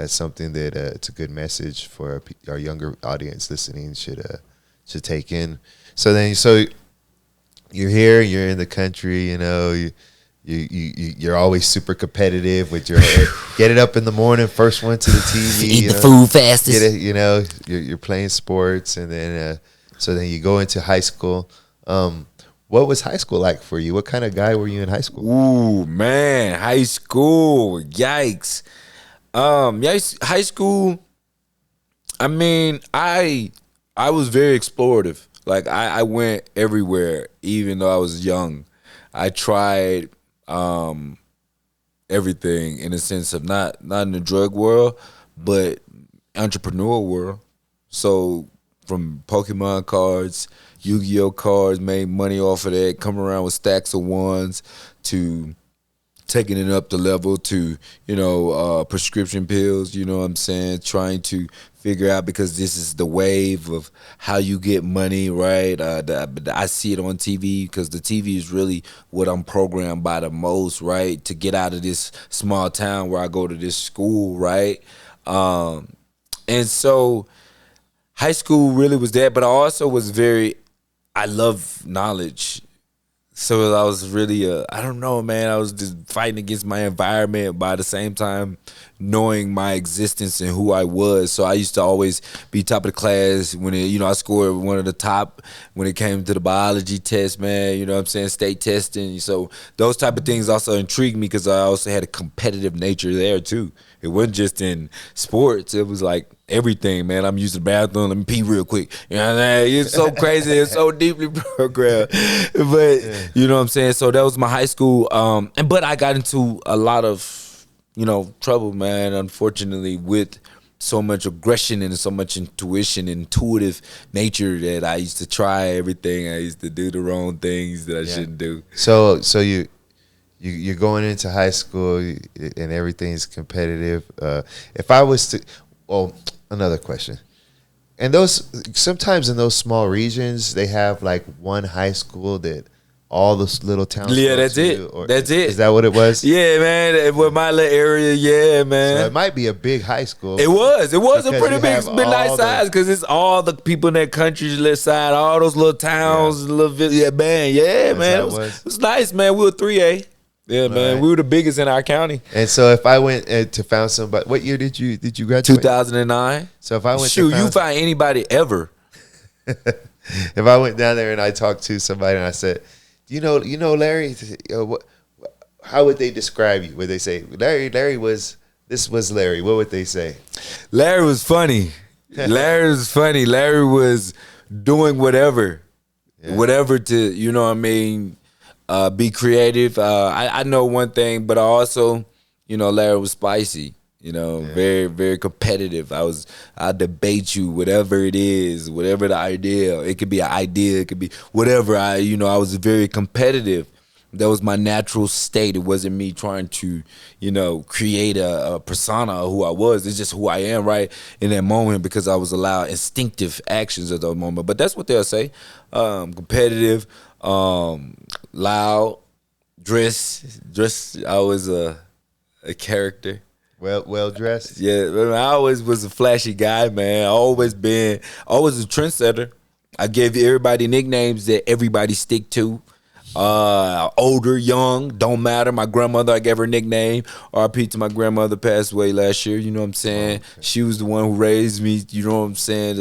something that it's a good message for our younger audience listening should take in. So you're here, you're in the country, you know, you're always super competitive with your get it up in the morning, first one to the TV, eat the food fastest. Get it, you know, you're playing sports, and then so then you go into high school. What was high school like for you? What kind of guy were you in high school? Ooh, man, high school, yikes. High school, I mean, I was very explorative. Like I went everywhere, even though I was young. I tried everything in a sense of not in the drug world, but entrepreneur world. So from Pokemon cards, Yu-Gi-Oh cards, made money off of that, come around with stacks of ones, to taking it up the level to, you know, prescription pills, you know what I'm saying, trying to figure out, because this is the wave of how you get money, right? I see it on TV because the TV is really what I'm programmed by the most, right? To get out of this small town where I go to this school, right? And so high school really was that, but I also was I love knowledge. So I was really, I don't know, man. I was just fighting against my environment, by the same time knowing my existence and who I was. So I used to always be top of the class when I scored one of the top when it came to the biology test, man. You know what I'm saying? State testing. So those type of things also intrigued me because I also had a competitive nature there too. It wasn't just in sports. It was like everything, man. I'm using the bathroom. Let me pee real quick. You know what I'm saying? It's so crazy. It's so deeply programmed. But you know what I'm saying? So that was my high school. But I got into a lot of, you know, trouble, man, unfortunately, with so much aggression and so much intuitive nature that I used to try everything. I used to do the wrong things that I shouldn't do. So you're going into high school and everything's competitive. If I was to, another question. And sometimes in those small regions, they have like one high school that all those little towns. Yeah, that's it. That's it. Is that what it was? Yeah, man. With my little area, yeah, man. So it might be a big high school. It was a pretty big nice size because it's all the people in that country side, all those little towns, little villages. Yeah, man. Yeah, man. It was nice, man. We were 3A. Yeah, man. Right. We were the biggest in our county. And so if I went to found somebody, what year did you graduate? 2009. So if I went you find anybody ever. If I went down there and I talked to somebody and I said, you know, Larry, how would they describe you? Would they say, Larry was Larry? What would they say? Larry was funny. Larry was funny. Larry was doing whatever to, you know what I mean, be creative. I know one thing, but I also, you know, Larry was spicy. You know, very, very competitive. I debate you, whatever it is, whatever the idea. It could be an idea, it could be whatever. I was very competitive. That was my natural state. It wasn't me trying to, you know, create a persona of who I was. It's just who I am right in that moment because I was allowed instinctive actions at that moment. But that's what they'll say. Competitive, loud, dress. I was a character. Well dressed. Yeah, I always was a flashy guy, man. Always a trendsetter. I gave everybody nicknames that everybody stick to. Older, young, don't matter. My grandmother, I gave her a nickname. RP to my grandmother, passed away last year. You know what I'm saying? Oh, okay. She was the one who raised me. You know what I'm saying?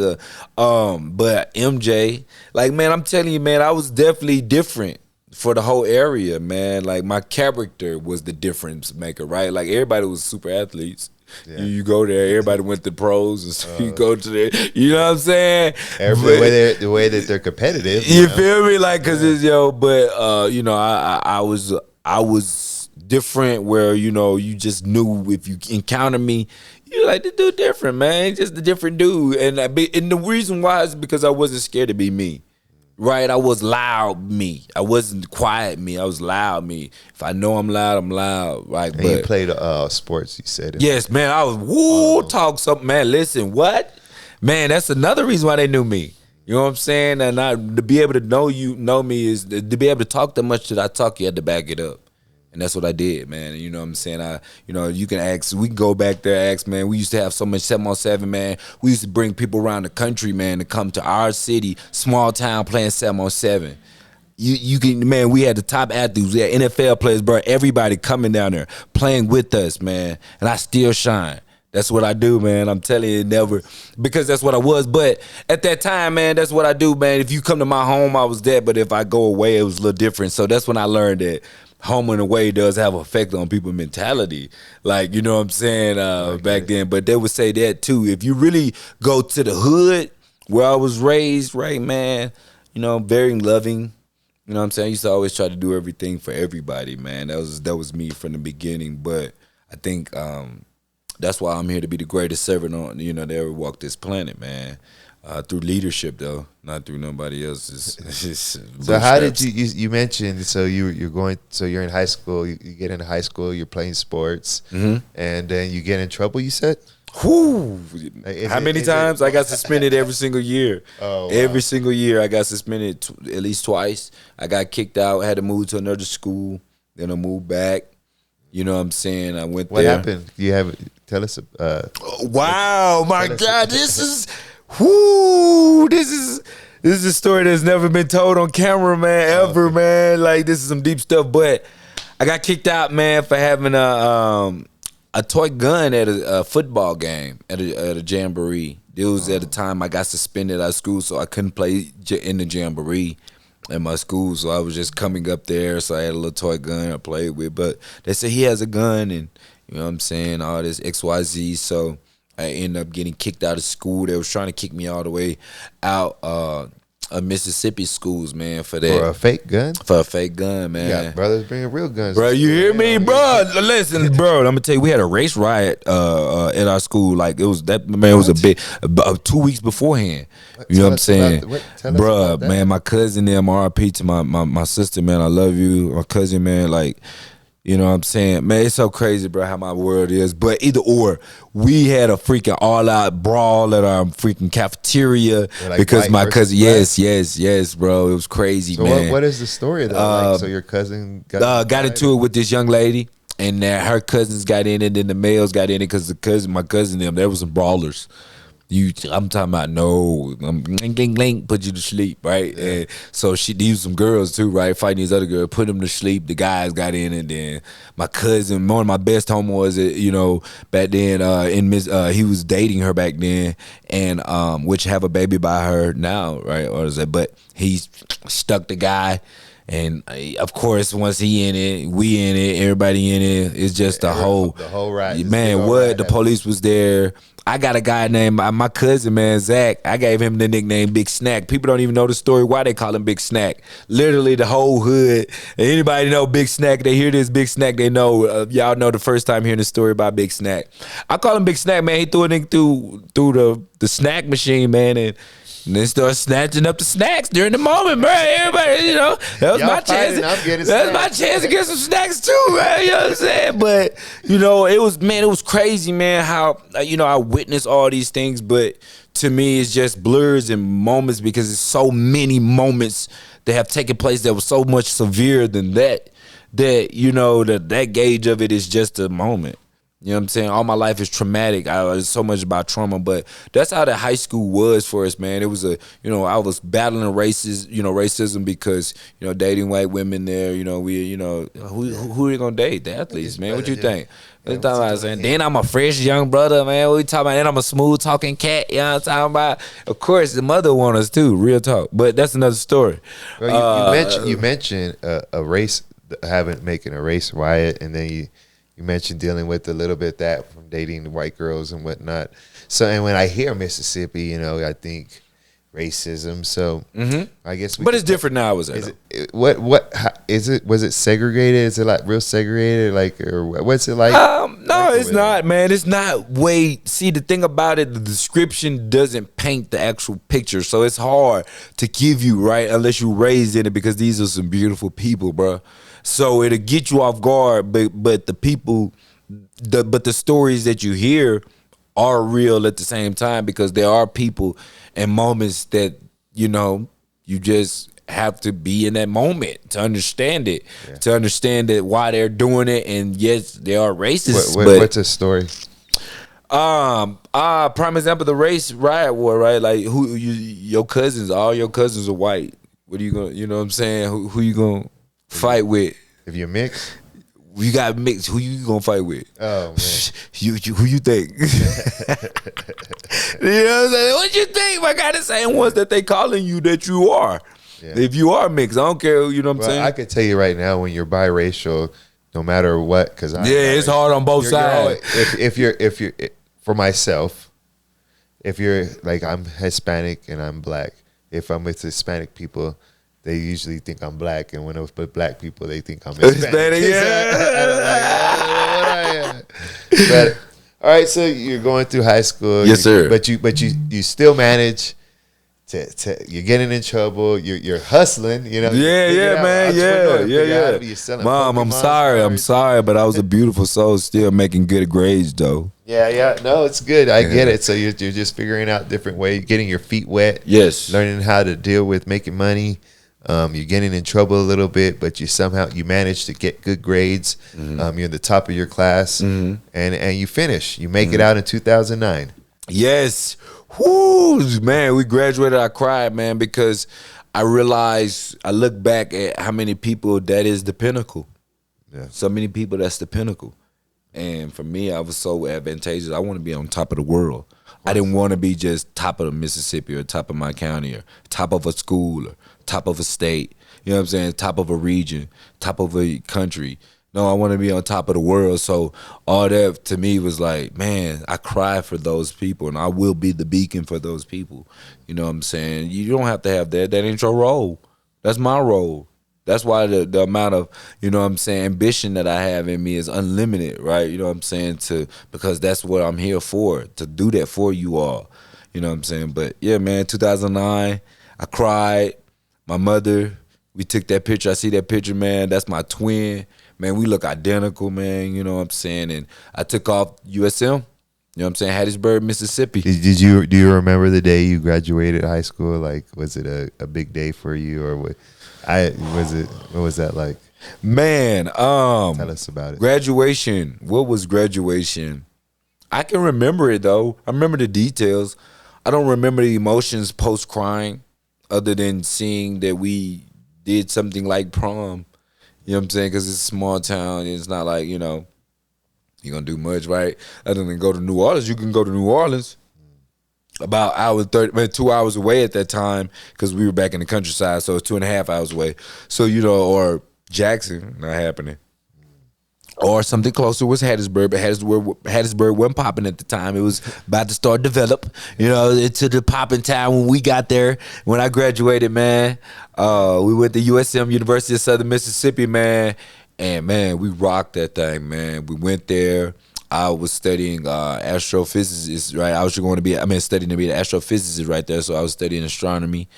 But MJ, like, man, I'm telling you, man, I was definitely different for the whole area, man. Like, my character was the difference maker, right? Like, everybody was super athletes. Yeah. You go there, everybody went to pros, and so you go to there. You know what I'm saying? The way that they're competitive. You feel me? Like, cause it's but you know, I was different. Where you just knew if you encounter me, you like to do different, man. Just a different dude, and the reason why is because I wasn't scared to be me. Right, I was loud me. I wasn't quiet me. I was loud me. If I know I'm loud, I'm loud. Right, and you played sports. You said it. Yes, man. I was talk something, man. Listen, what, man? That's another reason why they knew me. You know what I'm saying? And to be able to know me is to be able to talk that much that I talk. You had to back it up. And that's what I did, man. You know what I'm saying? You can ask, we can go back there, ask, man. We used to have so much 7-on-7, man. We used to bring people around the country, man, to come to our city, small town, playing 7-on-7. You can, man, we had the top athletes. We had NFL players, bro. Everybody coming down there, playing with us, man. And I still shine. That's what I do, man. I'm telling you, never, because that's what I was. But at that time, man, that's what I do, man. If you come to my home, I was there. But if I go away, it was a little different. So that's when I learned that home and away does have an effect on people's mentality. Like, you know what I'm saying, back then. But they would say that, too. If you really go to the hood where I was raised, right, man, very loving. You know what I'm saying? I used to always try to do everything for everybody, man. That was me from the beginning. But I think that's why I'm here to be the greatest servant on, that ever walked this planet, man. Through leadership, though, not through nobody else's. So how did you mentioned, so you're in high school, you get into high school, you're playing sports, and then you get in trouble, you said? Whew. How many times? I got suspended every single year. Oh, wow. Every single year I got suspended at least twice. I got kicked out, had to move to another school, then I moved back. You know what I'm saying? I went what there. What happened? Tell us. Wow, my God, this is... Whoo! This is a story that's never been told on camera, man, ever, man. Like, this is some deep stuff. But I got kicked out, man, for having a toy gun at a football game at a jamboree. It was at the time I got suspended out of school, so I couldn't play in the jamboree at my school. So I was just coming up there, so I had a little toy gun I played with. But they said he has a gun, and you know what I'm saying, all this XYZ. So I ended up getting kicked out of school. They was trying to kick me all the way out of Mississippi schools, man, for that. For a fake gun? For a fake gun, man. You got brothers bringing real guns. Bro, you hear me, bro? Listen, bro, I'm going to tell you, we had a race riot at our school. Like, it was, that, man, it was a big, 2 weeks beforehand. You know what I'm saying? Bro, man, my cousin, them, RP to my sister, man, I love you. My cousin, man, like, you know what I'm saying? Man, it's so crazy, bro, how my world is. But either or, we had a freaking all-out brawl at our freaking cafeteria like because my cousin, yes, bro. It was crazy, so man. So what is the story, though? So your cousin got into it with this young lady, and her cousins got in it, and then the males got in it because my cousin, there was some brawlers. I'm talking about put you to sleep, right? Yeah. And so these some girls too, right? Fighting these other girls, put them to sleep. The guys got in, and then my cousin, one of my best homeboys, back then, he was dating her back then, and which have a baby by her now, right? But he stuck the guy. And of course, once he in it, we in it, everybody in it. It's just the whole ride. Man, the police was there. I got a guy named my cousin, man, Zach. I gave him the nickname Big Snack. People don't even know the story why they call him Big Snack. Literally, the whole hood. Anybody know Big Snack? They hear this Big Snack. They know. Y'all know the first time hearing the story about Big Snack. I call him Big Snack, man. He threw a nigga through the snack machine, man, and then start snatching up the snacks during the moment, bro. Everybody, that was my chance. That was my chance to get some snacks too, man. You know what I'm saying? But it was crazy, man. How I witnessed all these things, but to me, it's just blurs and moments because it's so many moments that have taken place that was so much severe than that. That that gauge of it is just a moment. You know what I'm saying? All my life is traumatic. It's so much about trauma, but that's how the high school was for us, man. It was I was battling racism because, dating white women there, who are you gonna date? The athletes, man. What you think? What you talking about, saying? Then I'm a fresh young brother, man. What you talking about? Then I'm a smooth talking cat, you know what I'm talking about? Of course, the mother want us too, real talk. But that's another story. Well, you mentioned a race, making a race riot, and then you mentioned dealing with a little bit that from dating the white girls and whatnot. So, and when I hear Mississippi, I think racism. So, I guess, but it's different now. Was it? Was it segregated? Is it like real segregated? Like, or what's it like? No, it's not, man. It's not. See, the thing about it, the description doesn't paint the actual picture, so it's hard to give you right unless you raised in it, because these are some beautiful people, bro. So it'll get you off guard, but the people, but the stories that you hear are real at the same time, because there are people and moments that you just have to be in that moment to understand it, to understand that why they're doing it. And yes, they are racist. What's a story? Prime example, the race riot war, right? Like all your cousins are white. What are you gonna, you know what I'm saying? Who you gonna fight with? If you're mixed, you got mixed. Who you gonna fight with? Oh man, who you think? You know what I'm saying? What you think? My God, the same ones that they calling you that you are. Yeah. If you are mixed, I don't care. You know what I'm saying? I could tell you right now, when you're biracial, no matter what, because it's hard on both sides. If you're for myself, if you're like, I'm Hispanic and I'm black. If I'm with Hispanic people, they usually think I'm black, and when I was with black people, they think I'm Hispanic. But all right, so you're going through high school, yes, sir. But you still manage to you're getting in trouble. You're hustling. Man. Mom, I'm sorry, but I was a beautiful soul, still making good grades though. Yeah. No, it's good. I get it. So you're just figuring out different ways, getting your feet wet. Yes, learning how to deal with making money. You're getting in trouble a little bit, but you manage to get good grades. You're in the top of your class, and you finish. You make it out in 2009. Yes. Whoo, man, we graduated. I cried, man, because I realized, I look back at how many people that is the pinnacle. Yeah. So many people, that's the pinnacle. And for me, I was so advantageous. I want to be on top of the world. I didn't want to be just top of the Mississippi or top of my county or top of a school or top of a state, you know what I'm saying, top of a region, top of a country. No, I want to be on top of the world. So all that to me was like, man, I cry for those people, and I will be the beacon for those people. You know what I'm saying? You don't have to have that. That ain't your role. That's my role. That's why the amount of, you know what I'm saying, ambition that I have in me is unlimited, right? You know what I'm saying? Because that's what I'm here for, to do that for you all. You know what I'm saying? But yeah, man, 2009, I cried. My mother, we took that picture. I see that picture, man. That's my twin. Man, we look identical, man. You know what I'm saying? And I took off USM. You know what I'm saying? Hattiesburg, Mississippi. Do you remember the day you graduated high school? Like, was it a big day for you, or what? What was that like? Man, tell us about it. Graduation. What was graduation? I can remember it though. I remember the details. I don't remember the emotions post crying, other than seeing that we did something like prom. You know what I'm saying? Because it's a small town. It's not like, you're going to do much, right? Other than go to New Orleans. You can go to New Orleans. About 2 hours away at that time, because we were back in the countryside, so it's 2.5 hours away. So, or Jackson, not happening. Or something closer was Hattiesburg, but Hattiesburg wasn't popping at the time. It was about to start develop, into the popping time when we got there. When I graduated, man, we went to USM, University of Southern Mississippi, man, and man, we rocked that thing, man. We went there. I was studying astrophysics, right? Studying to be an astrophysicist right there, so I was studying astronomy.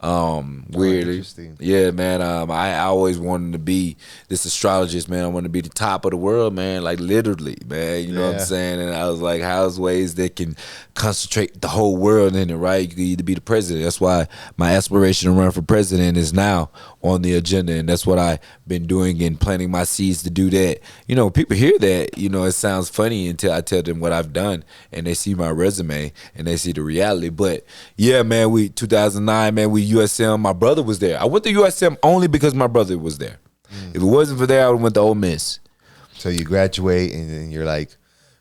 Weirdly. Interesting. Yeah, man. I always wanted to be this astrologist, man. I wanted to be the top of the world, man. Like literally, man. You know what I'm Yeah. saying? And I was like, how's ways that can concentrate the whole world in it, right? You can either be the president. That's why my aspiration to run for president is now on the agenda, and that's what I've been doing and planting my seeds to do that. You know, people hear that, you know, it sounds funny until I tell them what I've done, and they see my resume and they see the reality. But yeah, man, 2009, man, we USM. My brother was there. I went to USM only because my brother was there. If it wasn't for there, I would have went to Ole Miss. So you graduate and then you're like,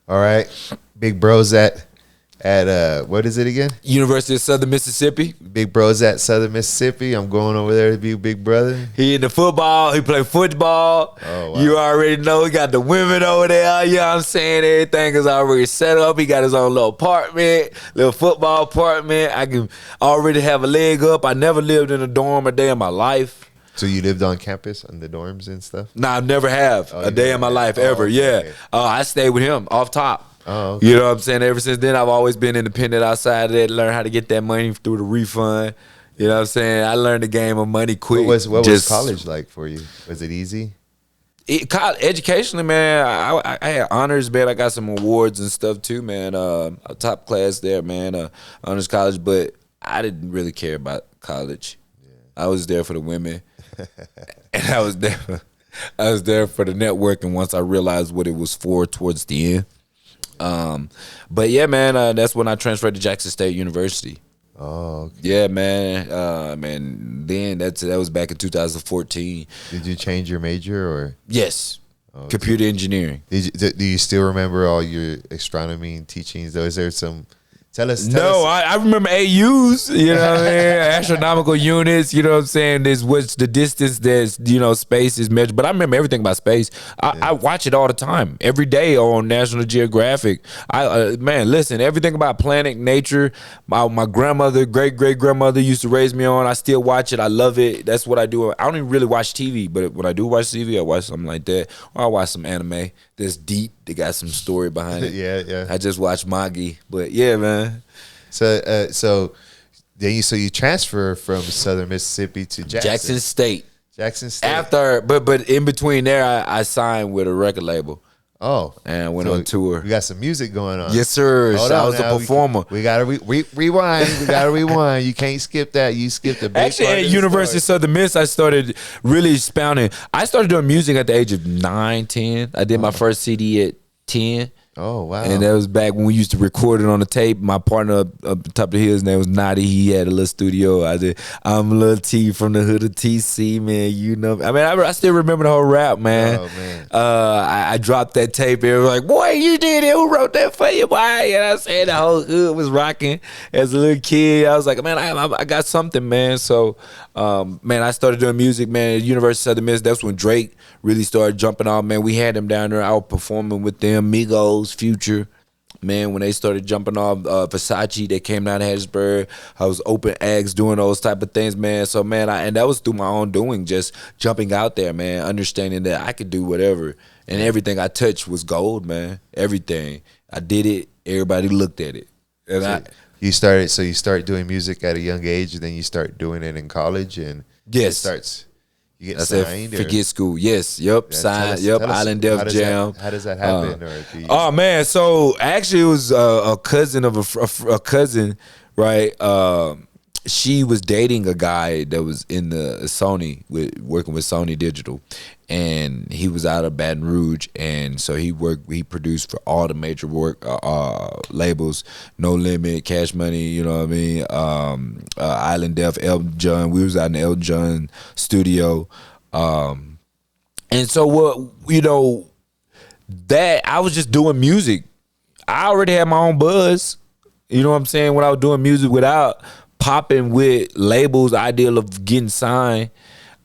all right, big bros at what is it again? University of Southern Mississippi. Big bros at Southern Mississippi. I'm going over there to be big brother. He in the football. He play football. Oh, wow. You already know he got the women over there. You know what I'm saying? Everything is already set up. He got his own little apartment, little football apartment. I can already have a leg up. I never lived in a dorm a day in my life. So you lived on campus in the dorms and stuff? Nah, I never have a day in my life ever. okay. Yeah. I stayed with him off top. Oh, okay. You know what I'm saying? Ever since then, I've always been independent outside of that, learn how to get that money through the refund. You know what I'm saying? I learned the game of money quick. What was college like for you? Was it easy? Educationally, man, I had honors, man. I got some awards and stuff too, man. A top class there, man. Honors college, but I didn't really care about college. Yeah. I was there for the women, and I was there for the networking. Once I realized what it was for towards the end. But yeah, man, that's when I transferred to Jackson State University. Oh, okay. Yeah, man. Then that was back in 2014. Did you change your major or? Yes, computer engineering. Do you still remember all your astronomy teachings? Though, is there some? Tell us. I remember AUs, you know what I mean? Astronomical units, you know what I'm saying? There's what's the distance that's, you know, space is measured. But I remember everything about space. I watch it all the time, every day on National Geographic. Man, listen, everything about planet, nature, my grandmother, great-great-grandmother used to raise me on. I still watch it. I love it. That's what I do. I don't even really watch TV, but when I do watch TV, I watch something like that. Or I watch some anime that's deep. They got some story behind it. Yeah. I just watch Magi. But yeah, man. So you transfer from Southern Mississippi to Jackson State. Jackson State. After, but in between there, I signed with a record label. Oh, and went on tour. We got some music going on. Yes, sir. I was a performer. We gotta rewind. We gotta rewind. You can't skip that. You skipped a big Actually, part at of the University of story. Southern Miss, I started really expounding. I started doing music at the age of 9, 10. I did my first CD at 10. Oh, wow. And that was back when we used to record it on the tape. My partner up top of his name was Naughty. He had a little studio. I'm Lil T from the hood of TC, man. You know. I mean, I still remember the whole rap, man. Oh, man. I dropped that tape and was like, boy, you did it. Who wrote that for you, boy? And I said the whole hood was rocking. As a little kid, I was like, man, I got something, man. So, man, I started doing music, man, at University of Southern Miss. That's when Drake really started jumping off, man. We had them down there. I was performing with them, Migos, Future, man, when they started jumping off Versace, they came down to Hattiesburg. I was open acts doing those type of things, man. So, man, and that was through my own doing, just jumping out there, man, understanding that I could do whatever. And everything I touched was gold, man. Everything. I did it. Everybody looked at it. And you start doing music at a young age, and then you start doing it in college, and yes. You get I signed? said, forget school. Yes. Yep. Signed. Yep. Island Def Jam. How does that happen? Oh, man. So, actually, it was a cousin of a cousin, right? She was dating a guy that was in the Sony, working with Sony Digital. And he was out of Baton Rouge. And so he produced for all the major labels, No Limit, Cash Money, you know what I mean? Island Def, Elton John. We was out in the Elton John studio. And so that I was just doing music. I already had my own buzz. You know what I'm saying? When I was doing music without popping with labels, ideal of getting signed,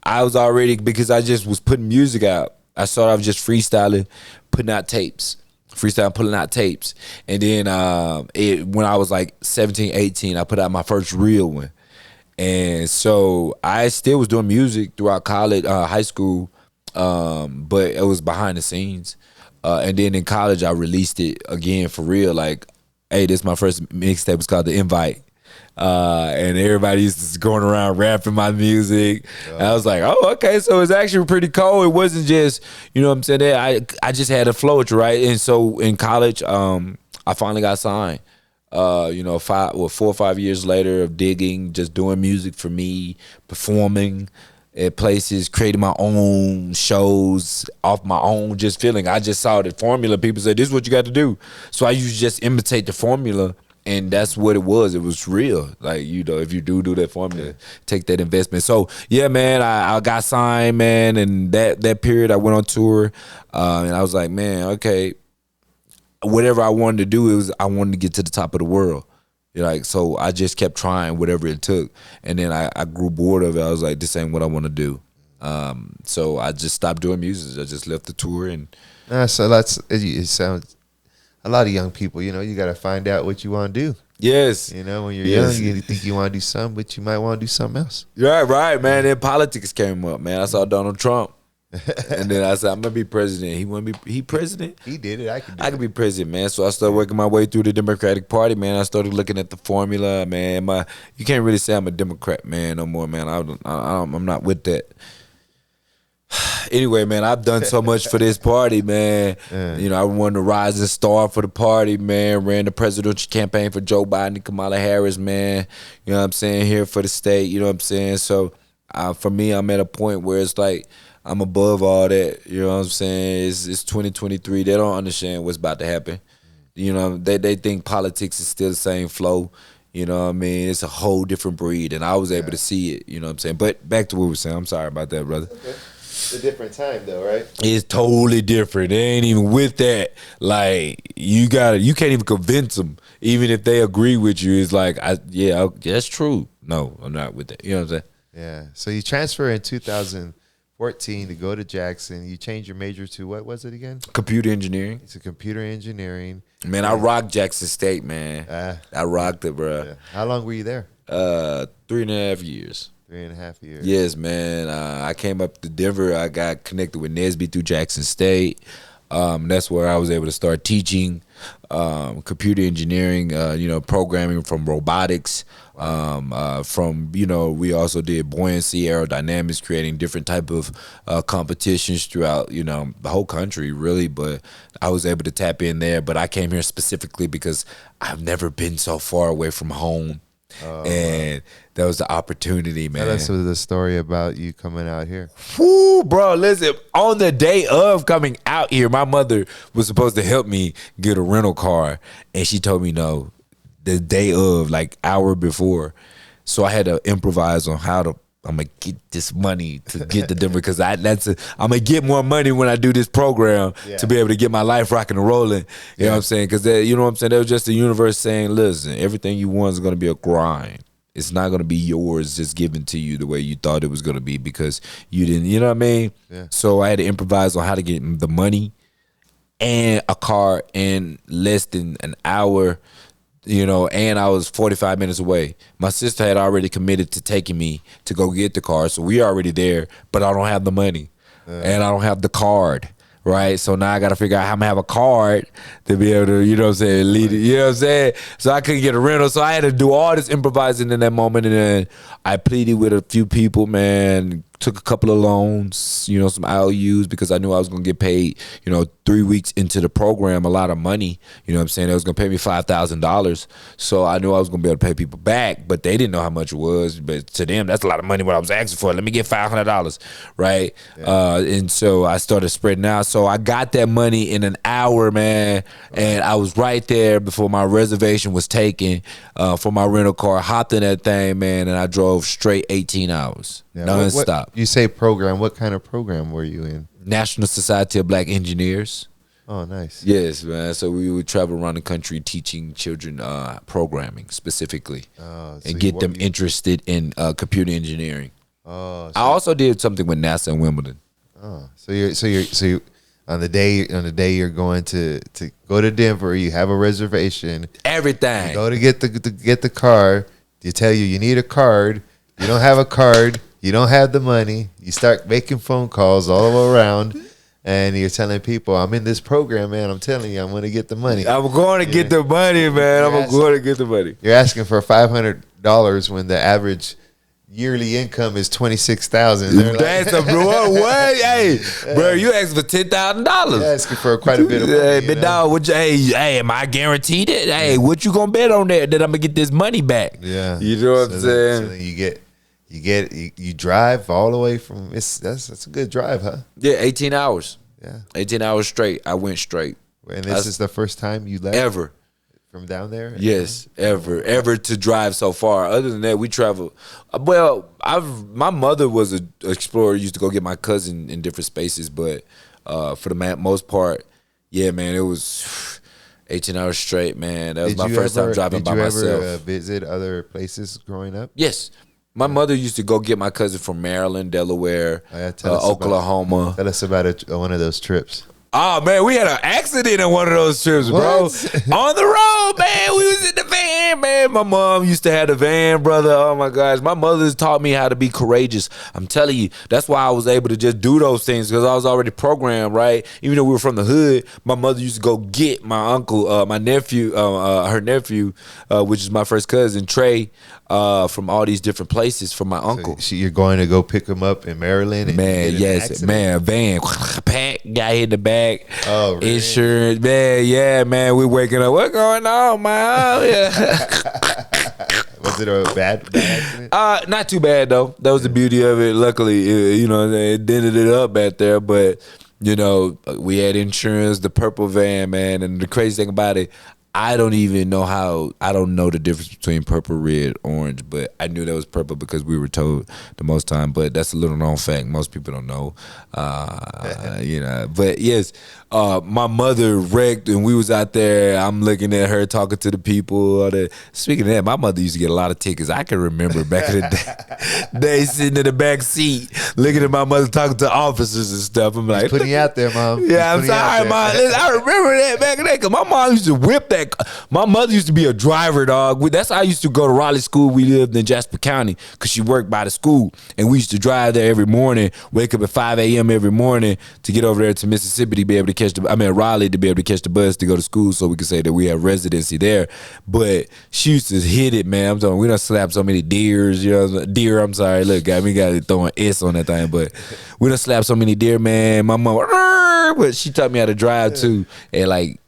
I was already, because I just was putting music out. I started off just freestyling, putting out tapes. Pulling out tapes. And then when I was like 17, 18, I put out my first real one. And so I still was doing music throughout college, high school, but it was behind the scenes. And then in college, I released it again for real. Like, hey, this is my first mixtape. It's called The Invite. and everybody used to going around rapping my music. And I was like, oh, okay, so it's actually pretty cool. It wasn't just, you know what I'm saying, that I just had a flow, right? And so in college, I finally got signed. 4 or 5 years later of digging, just doing music for me, performing at places, creating my own shows off my own just feeling. I just saw the formula. People said, this is what you got to do. So I used to just imitate the formula, and that's what it was. It was real. Like, you know, if you do that formula, take that investment. So, yeah, man, I got signed, man, and that period I went on tour, and I was like, man, okay, whatever I wanted to do, I wanted to get to the top of the world. Like, so I just kept trying whatever it took, and then I grew bored of it. I was like, this ain't what I want to do. So I just stopped doing music. I just left the tour, and so it sounds, a lot of young people, you know, you got to find out what you want to do. yes, You know, when you're young, you think you want to do something, but you might want to do something else. right, man. Then politics came up, man. I saw Donald Trump, and then I said, I'm gonna be president. He president. He did it. I could be president, man. So I started working my way through the Democratic Party, man. I started looking at the formula, man. You can't really say I'm a Democrat, man, no more, man. I'm not with that. Anyway, man, I've done so much for this party, man. You know, I won the rising star for the party, man. Ran the presidential campaign for Joe Biden and Kamala Harris, man. You know what I'm saying? Here for the state, you know what I'm saying? So for me, I'm at a point where it's like, I'm above all that. You know what I'm saying? It's 2023. They don't understand what's about to happen. You know, they think politics is still the same flow. You know what I mean? It's a whole different breed, and I was able to see it. You know what I'm saying? But back to what we were saying. I'm sorry about that, brother. Okay. It's a different time, though, right? It's totally different. They ain't even with that. Like, you can't even convince them, even if they agree with you. It's like, that's true. No, I'm not with that. You know what I'm saying? Yeah. So you transfer in 2014 to go to Jackson. You changed your major to what was it again? Computer engineering. It's a computer engineering. Man, I rocked Jackson State, man. I rocked it, bro. Yeah. How long were you there? 3.5 years. 3.5 years. Yes, man. I came up to Denver. I got connected with Nesby through Jackson State. That's where I was able to start teaching computer engineering, programming from robotics. We also did buoyancy, aerodynamics, creating different type of competitions throughout, the whole country, really. But I was able to tap in there. But I came here specifically because I've never been so far away from home. And that was the opportunity, man. Tell us the story about you coming out here. Whoo, bro, listen, on the day of coming out here, my mother was supposed to help me get a rental car, and she told me no the day of, like hour before. So I had to improvise on how I'm going to get this money to get to Denver, because I'm going to get more money when I do this program to be able to get my life rocking and rolling. You know what I'm saying? Because, you know what I'm saying? That was just the universe saying, listen, everything you want is going to be a grind. It's not going to be yours just given to you the way you thought it was going to be, because you didn't, you know what I mean? Yeah. So I had to improvise on how to get the money and a car in less than an hour. And I was 45 minutes away. My sister had already committed to taking me to go get the car, so we already there, but I don't have the money, and I don't have the card, right? So now I got to figure out how I'm going to have a card to be able to, lead it, you know what I'm saying? So I couldn't get a rental, so I had to do all this improvising in that moment, and then I pleaded with a few people, man, took a couple of loans, some IOUs, because I knew I was going to get paid, 3 weeks into the program, a lot of money, you know what I'm saying? They was going to pay me $5,000. So I knew I was going to be able to pay people back, but they didn't know how much it was. But to them, that's a lot of money what I was asking for. Let me get $500, right? Yeah. And so I started spreading out. So I got that money in an hour, man, and I was right there before my reservation was taken for my rental car, hopped in that thing, man, and I drove straight 18 hours, nonstop. You say program. What kind of program were you in? National Society of Black Engineers. Oh, nice. Yes, man. So we would travel around the country teaching children programming specifically, and get them interested in computer engineering. Oh, so I also did something with NASA in Wimbledon. Oh, so you on the day you're going to go to Denver, you have a reservation. Everything. You go to get the car. They tell you need a card. You don't have a card. You don't have the money. You start making phone calls all around, and you're telling people, I'm in this program, man. I'm telling you, I'm going to get the money. I'm going to get the money, man. I'm going to get the money. You're asking for $500 when the average yearly income is $26,000. That's a bro. What? Hey, bro, you asking for $10,000? You're asking for quite a bit of money. Hey, but dog, hey, am I guaranteed it? Hey, what you gonna bet on that I'm gonna get this money back? Yeah, you know what I'm saying. So then you drive all the way from. That's a good drive, huh? Yeah, 18 hours. Yeah, 18 hours straight. I went straight. And this is the first time you left ever. From down there? Yes, ever to drive so far. Other than that, we travel. Well, my mother was an explorer. Used to go get my cousin in different spaces, but for the most part, yeah, man, it was 18 hours straight, man. That was my first time driving by myself. Did you ever visit other places growing up? Yes. My mother used to go get my cousin from Maryland, Delaware, Oklahoma. Tell us about one of those trips. Oh, man, we had an accident on one of those trips, bro. On the road, man. We was in the van, man. My mom used to have the van, brother. Oh, my gosh. My mother's taught me how to be courageous. I'm telling you, that's why I was able to just do those things, because I was already programmed, right? Even though we were from the hood, my mother used to go get my uncle, my nephew, her nephew, which is my first cousin, Trey, from all these different places from my uncle. So you're going to go pick him up in Maryland? And man, yes, man, van, pack, guy hit the back. Oh, really? Insurance, man, yeah, man, we waking up. What going on, man? Yeah. Was it a bad accident? Not too bad though. That was the beauty of it. Luckily, it dented it up back there, but we had insurance, the purple van, man, and the crazy thing about it, I don't know the difference between purple, red, orange, but I knew that was purple because we were told the most time. But that's a little known fact. Most people don't know. But yes, my mother wrecked and we was out there. I'm looking at her talking to the people. Speaking of that, my mother used to get a lot of tickets. I can remember back in the day sitting in the back seat looking at my mother talking to officers and stuff. I'm like, he's putting you out there, Mom. Yeah, I'm sorry, Mom. I remember that back in the day because my mom used to whip that. My mother used to be a driver, dog. That's how I used to go to Raleigh School. We lived in Jasper County because she worked by the school. And we used to drive there every morning, wake up at 5 a.m. every morning to get over there to Mississippi to be able to catch Raleigh to be able to catch the bus to go to school so we could say that we have residency there. But she used to hit it, man. I'm talking, we done slapped so many deer, I'm sorry. Look, got me throwing S on that thing. But we done slapped so many deer, man. My mom, but she taught me how to drive too. And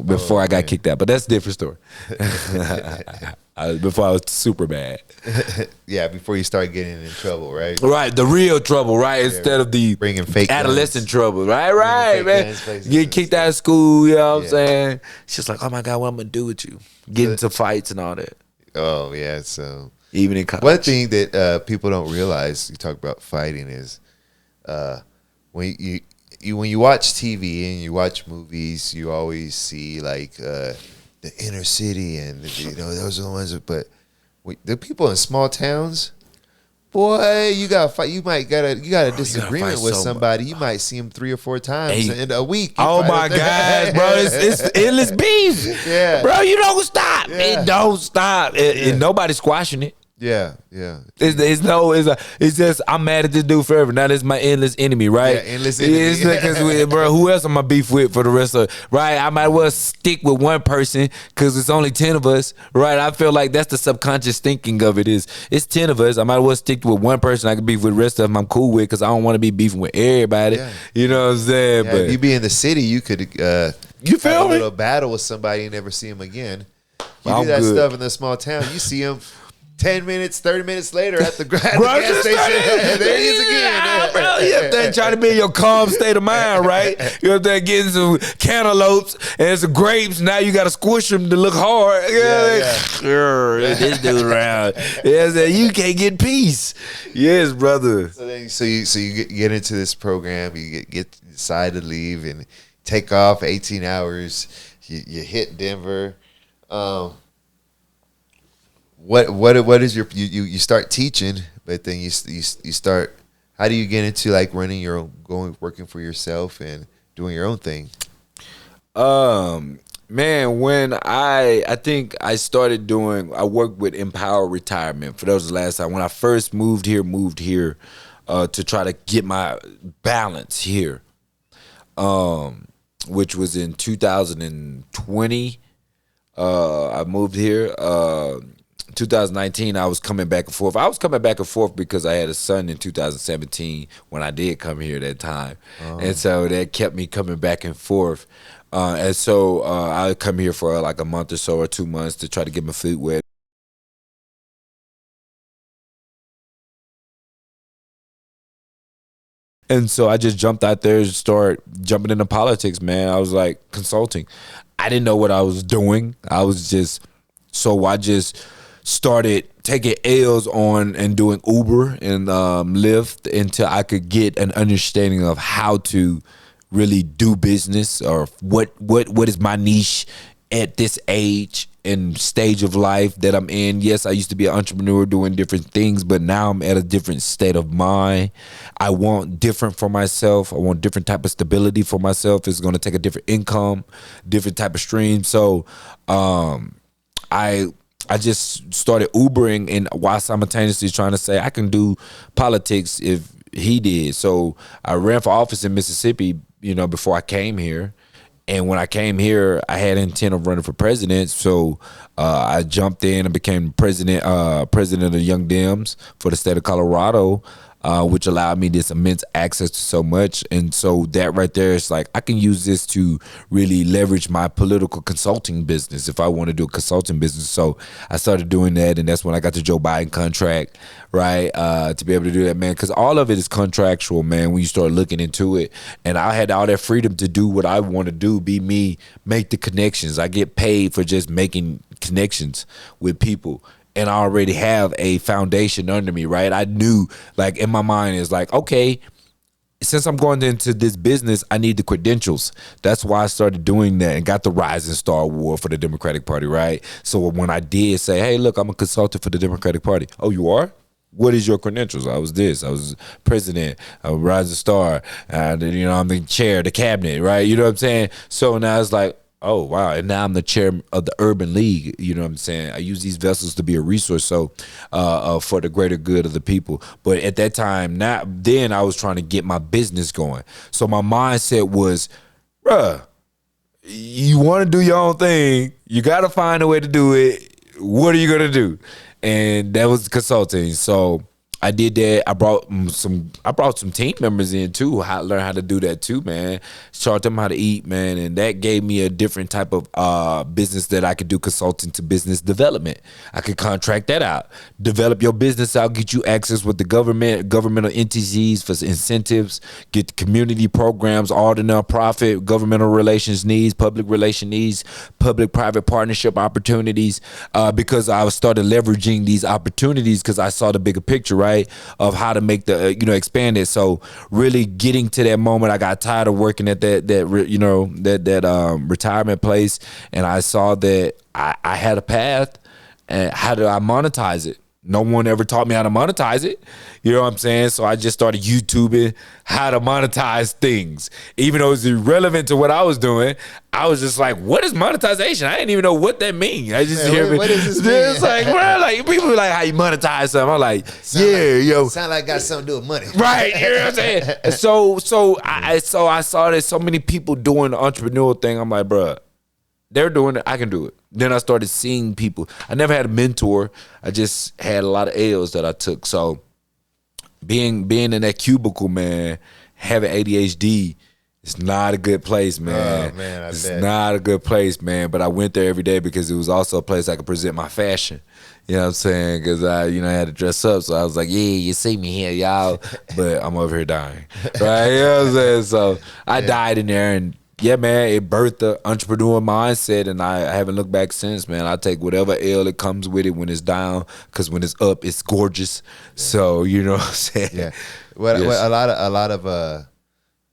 before I got kicked out. But that's a different story. Before I was super bad. Yeah, before you start getting in trouble, right? Right, the real trouble, right? Instead of the bringing fake adolescent trouble, right, man. Get kicked out of school, you know what I'm saying? She's like, oh my God, what I'm going to do with you? Get into fights and all that. Oh, yeah, so. Even in college. One thing that people don't realize, you talk about fighting, is when you watch TV and you watch movies, you always see like the inner city and those are the ones. But the people in small towns, boy, you gotta fight. You got a disagreement with somebody. You might see them 3 or 4 times in a week. Oh my God, bro, it's endless beef. Yeah, bro, you don't stop. Yeah. It don't stop. And nobody's squashing it. Yeah, yeah. It's just I'm mad at this dude forever. Now that's my endless enemy, right? Yeah, endless enemy. Because bro, who else am I beef with for the rest of right? I might as well stick with one person because it's only 10 of us, right? I feel like that's the subconscious thinking of it is it's 10 of us. I might as well stick with one person I can beef with the rest of them I'm cool with because I don't want to be beefing with everybody. Yeah. You know what I'm saying? Yeah, but if you be in the city, you could you feel have me? a little battle with somebody and never see him again. You do that stuff in the small town, you see him 10 minutes, 30 minutes later at the gas station. There he is again. Bro, you up there trying to be in your calm state of mind, right? You up there getting some cantaloupes and some grapes. Now you got to squish them to look hard. This dude around. You can't get peace. Yes, brother. So you get into this program. You decide to leave and take off 18 hours. You hit Denver. What is you start teaching, but then you start, how do you get into like running your own, working for yourself and doing your own thing? Man, when I think I started I worked with Empower Retirement. For that was the last time. When I first moved here to try to get my balance here. which was in 2020. I moved here. 2019, I was coming back and forth. I was coming back and forth because I had a son in 2017 when I did come here that time. And so that kept me coming back and forth. And so I would come here for like a month or so or 2 months to try to get my feet wet. And so I just jumped out there and started jumping into politics, man. I was like consulting. I didn't know what I was doing. I just started taking L's on and doing Uber and Lyft until I could get an understanding of how to really do business, or what is my niche at this age and stage of life that I'm in. Yes, I used to be an entrepreneur doing different things, but now I'm at a different state of mind. I want different for myself. I want different type of stability for myself. It's going to take a different income, different type of stream. So I just started Ubering, and while simultaneously trying to say I can do politics if he did. So I ran for office in Mississippi, before I came here. And when I came here, I had intent of running for president. So I jumped in and became president of the Young Dems for the state of Colorado, which allowed me this immense access to so much. And so that right there is like, I can use this to really leverage my political consulting business if I want to do a consulting business. So I started doing that, and that's when I got the Joe Biden contract, right, to be able to do that, man, because all of it is contractual, man, when you start looking into it. And I had all that freedom to do what I want to do, be me, make the connections. I get paid for just making connections with people. And I already have a foundation under me, right? I knew, like, in my mind is like, okay, since I'm going into this business, I need the credentials. That's why I started doing that and got the Rising Star Award for the Democratic Party, right? So when I did say, hey, look, I'm a consultant for the Democratic Party. Oh, you are? What is your credentials? I was this. I was president, a Rising Star, and I'm the chair of the cabinet, right? You know what I'm saying? So now it's like, oh, wow. And now I'm the chair of the Urban League. You know what I'm saying? I use these vessels to be a resource for the greater good of the people. But at that time, then I was trying to get my business going. So my mindset was, bruh, you want to do your own thing. You got to find a way to do it. What are you going to do? And that was consulting. So I did that. I brought some team members in too. Learn how to do that too, man. Taught them how to eat, man, and that gave me a different type of business that I could do, consulting to business development. I could contract that out, develop your business out, get you access with the governmental entities for incentives, get the community programs, all the nonprofit, governmental relations needs, public relation needs, public-private partnership opportunities. Because I started leveraging these opportunities because I saw the bigger picture, right? Of how to make the expand it. So really getting to that moment, I got tired of working at that retirement place, and I saw that I had a path. And how do I monetize it? No one ever taught me how to monetize it. You know what I'm saying? So I just started YouTubing how to monetize things. Even though it's irrelevant to what I was doing, I was just like, what is monetization? I didn't even know what that means. I just hear what does this mean? It's like, well, like, people are like, how you monetize something? I'm like, Sound like got something to do with money. Right. You know what I'm saying? And so I saw that so many people doing the entrepreneurial thing. I'm like, bruh, they're doing it, I can do it. Then I started seeing people. I never had a mentor. I just had a lot of L's that I took. So being in that cubicle, man, having ADHD, it's not a good place, man. Oh, man, it's not a good place, man. But I went there every day because it was also a place I could present my fashion. You know what I'm saying? Because I had to dress up. So I was like, yeah, you see me here, y'all. But I'm over here dying. Right? You know what I'm saying? So I died in there, and yeah, man, it birthed the entrepreneur mindset, and I haven't looked back since, man. I take whatever L it comes with it when it's down, because when it's up, it's gorgeous. Yeah. So, you know what I'm saying? Yeah. Well, yes. a lot of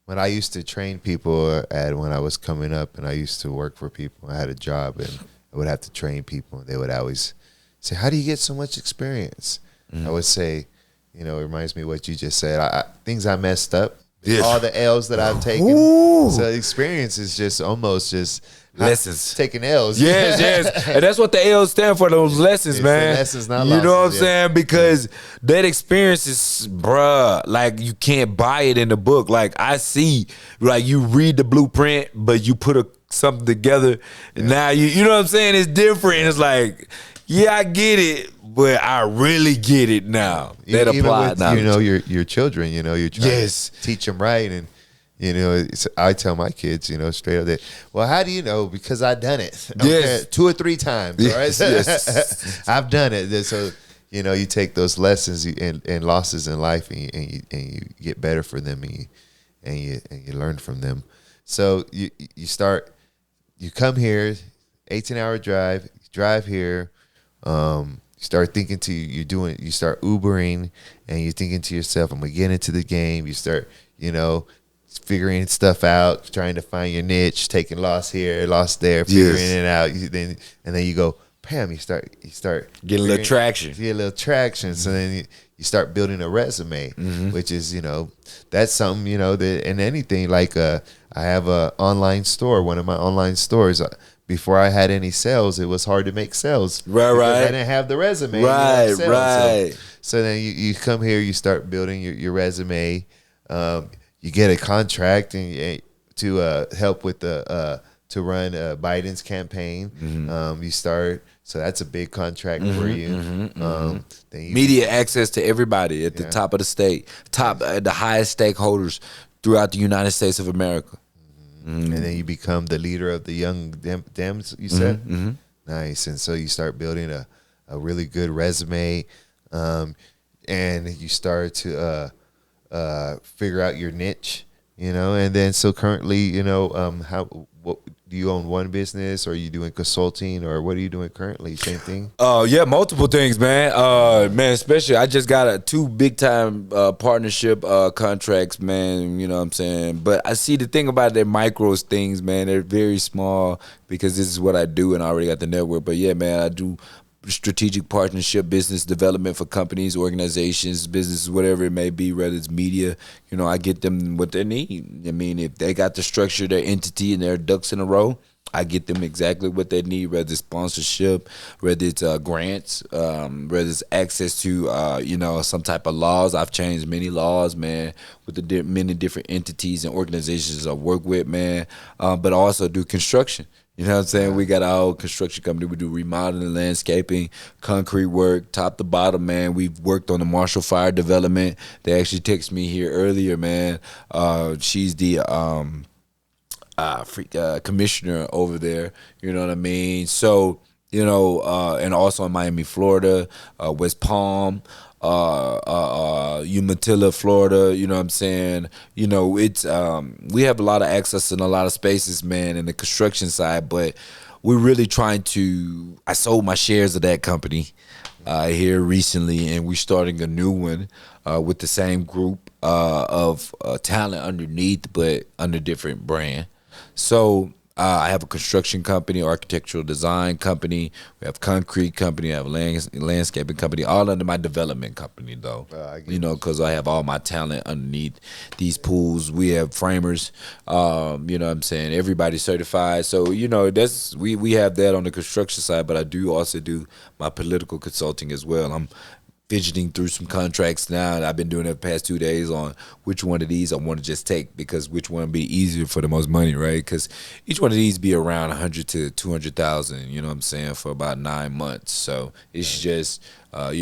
when I used to train people when I was coming up, and I used to work for people, I had a job, and I would have to train people, and they would always say, how do you get so much experience? I would say, it reminds me of what you just said. Things I messed up. Yeah. All the L's that I've taken. Ooh. So experience is just almost just lessons. Taking L's. Yes. And that's what the L's stand for, those lessons, It's man. lessons, not you know what I'm losses, saying? Because that experience is, bruh, like you can't buy it in the book. Like I see, like you read the blueprint, but you put something together. And now you know what I'm saying? It's different. It's like, yeah, I get it, but I really get it now. That applied knowledge. knowledge. Your children, you're trying to teach them right. And, I tell my kids, straight up that, well, how do you know? Because I've done it. Yes. 2 or 3 times, all right? Yes. I've done it. So, you take those lessons and losses in life and you get better for them and you learn from them. So you come here, 18-hour drive here, you start thinking you start Ubering and you're thinking to yourself, I'm going to get into the game. You start, figuring stuff out, trying to find your niche, taking loss here, loss there, figuring it out. And then you go, bam, you start getting a little traction. Get a little traction. So then you start building a resume, which is, that's something, that in anything, like I have a online store, one of my online stores. Before I had any sales, it was hard to make sales. Right. I didn't have the resume. Right. So then you come here, you start building your resume. You get a contract to help with to run Biden's campaigin. You start, so that's a big contract for you. Then media access to everybody at the top of the state, the highest stakeholders throughout the United States of America. And then you become the leader of the young Dems, you said? Nice. And so you start building a really good resume, and you start to figure out your niche, and then so currently, what do you own? One business, or are you doing consulting, or what are you doing currently? Same thing? Yeah, multiple things, man. Especially I just got 2 big time partnership contracts, man. You know what I'm saying? But I see the thing about their micros things, man. They're very small because this is what I do, and I already got the network. But yeah, man, I do strategic partnership, business development for companies, organizations, businesses, whatever it may be, whether it's media. I get them what they need. I mean, if they got the structure, their entity, and their ducks in a row, I get them exactly what they need, whether it's sponsorship, whether it's grants, whether it's access to, some type of laws. I've changed many laws, man, with the many different entities and organizations I work with, man, but I also do construction. You know what I'm saying? We got our own construction company. We do remodeling, landscaping, concrete work, top to bottom, man. We've worked on the Marshall Fire development. They actually texted me here earlier, man. She's the commissioner over there. You know what I mean? So, and also in Miami, Florida, West Palm, Umatilla, Florida, you know what I'm saying? It's we have a lot of access in a lot of spaces, man, in the construction side, but we're really trying to, I sold my shares of that company here recently, and we're starting a new one with the same group of talent underneath, but under different brand. So I have a construction company, architectural design company. We have concrete company. I have a landscaping company, all under my development company, though. Because I have all my talent underneath these pools. We have framers. You know what I'm saying? Everybody's certified. So, that's we have that on the construction side, but I do also do my political consulting as well. I'm fidgeting through some contracts now, and I've been doing it the past 2 days on which one of these I want to just take, because which one would be easier for the most money, right? Because each one of these be around 100 to 200,000, you know what I'm saying, for about 9 months. So it's just, how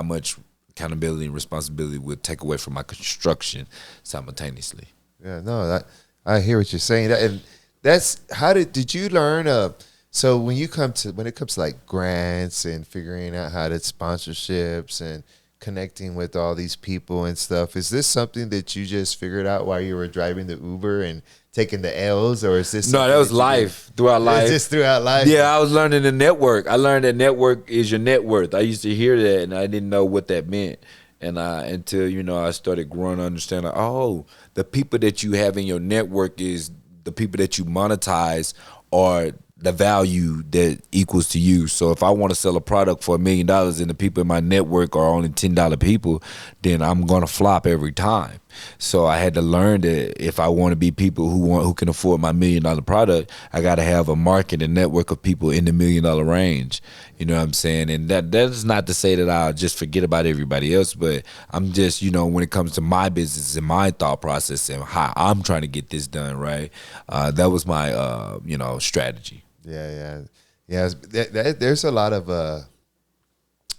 much accountability and responsibility would take away from my construction simultaneously. Yeah, no, I hear what you're saying. And that's did you learn? So when it comes to like grants and figuring out how to sponsorships and connecting with all these people and stuff, is this something that you just figured out while you were driving the Uber and taking the L's, or is this? No, that was life, throughout life. Just throughout life. Yeah, I was learning the network. I learned that network is your net worth. I used to hear that, and I didn't know what that meant. And until I started growing to understand, the people that you have in your network is the people that you monetize, or the value that equals to you. So if I want to sell a product for $1 million and the people in my network are only $10 people, then I'm gonna flop every time. So I had to learn that if I want to be people who can afford my $1 million product, I got to have a market and network of people in the $1 million range. You know what I'm saying? And that's not to say that I'll just forget about everybody else, but I'm just, when it comes to my business and my thought process and how I'm trying to get this done, right? That was my, strategy. Yeah. There's a lot of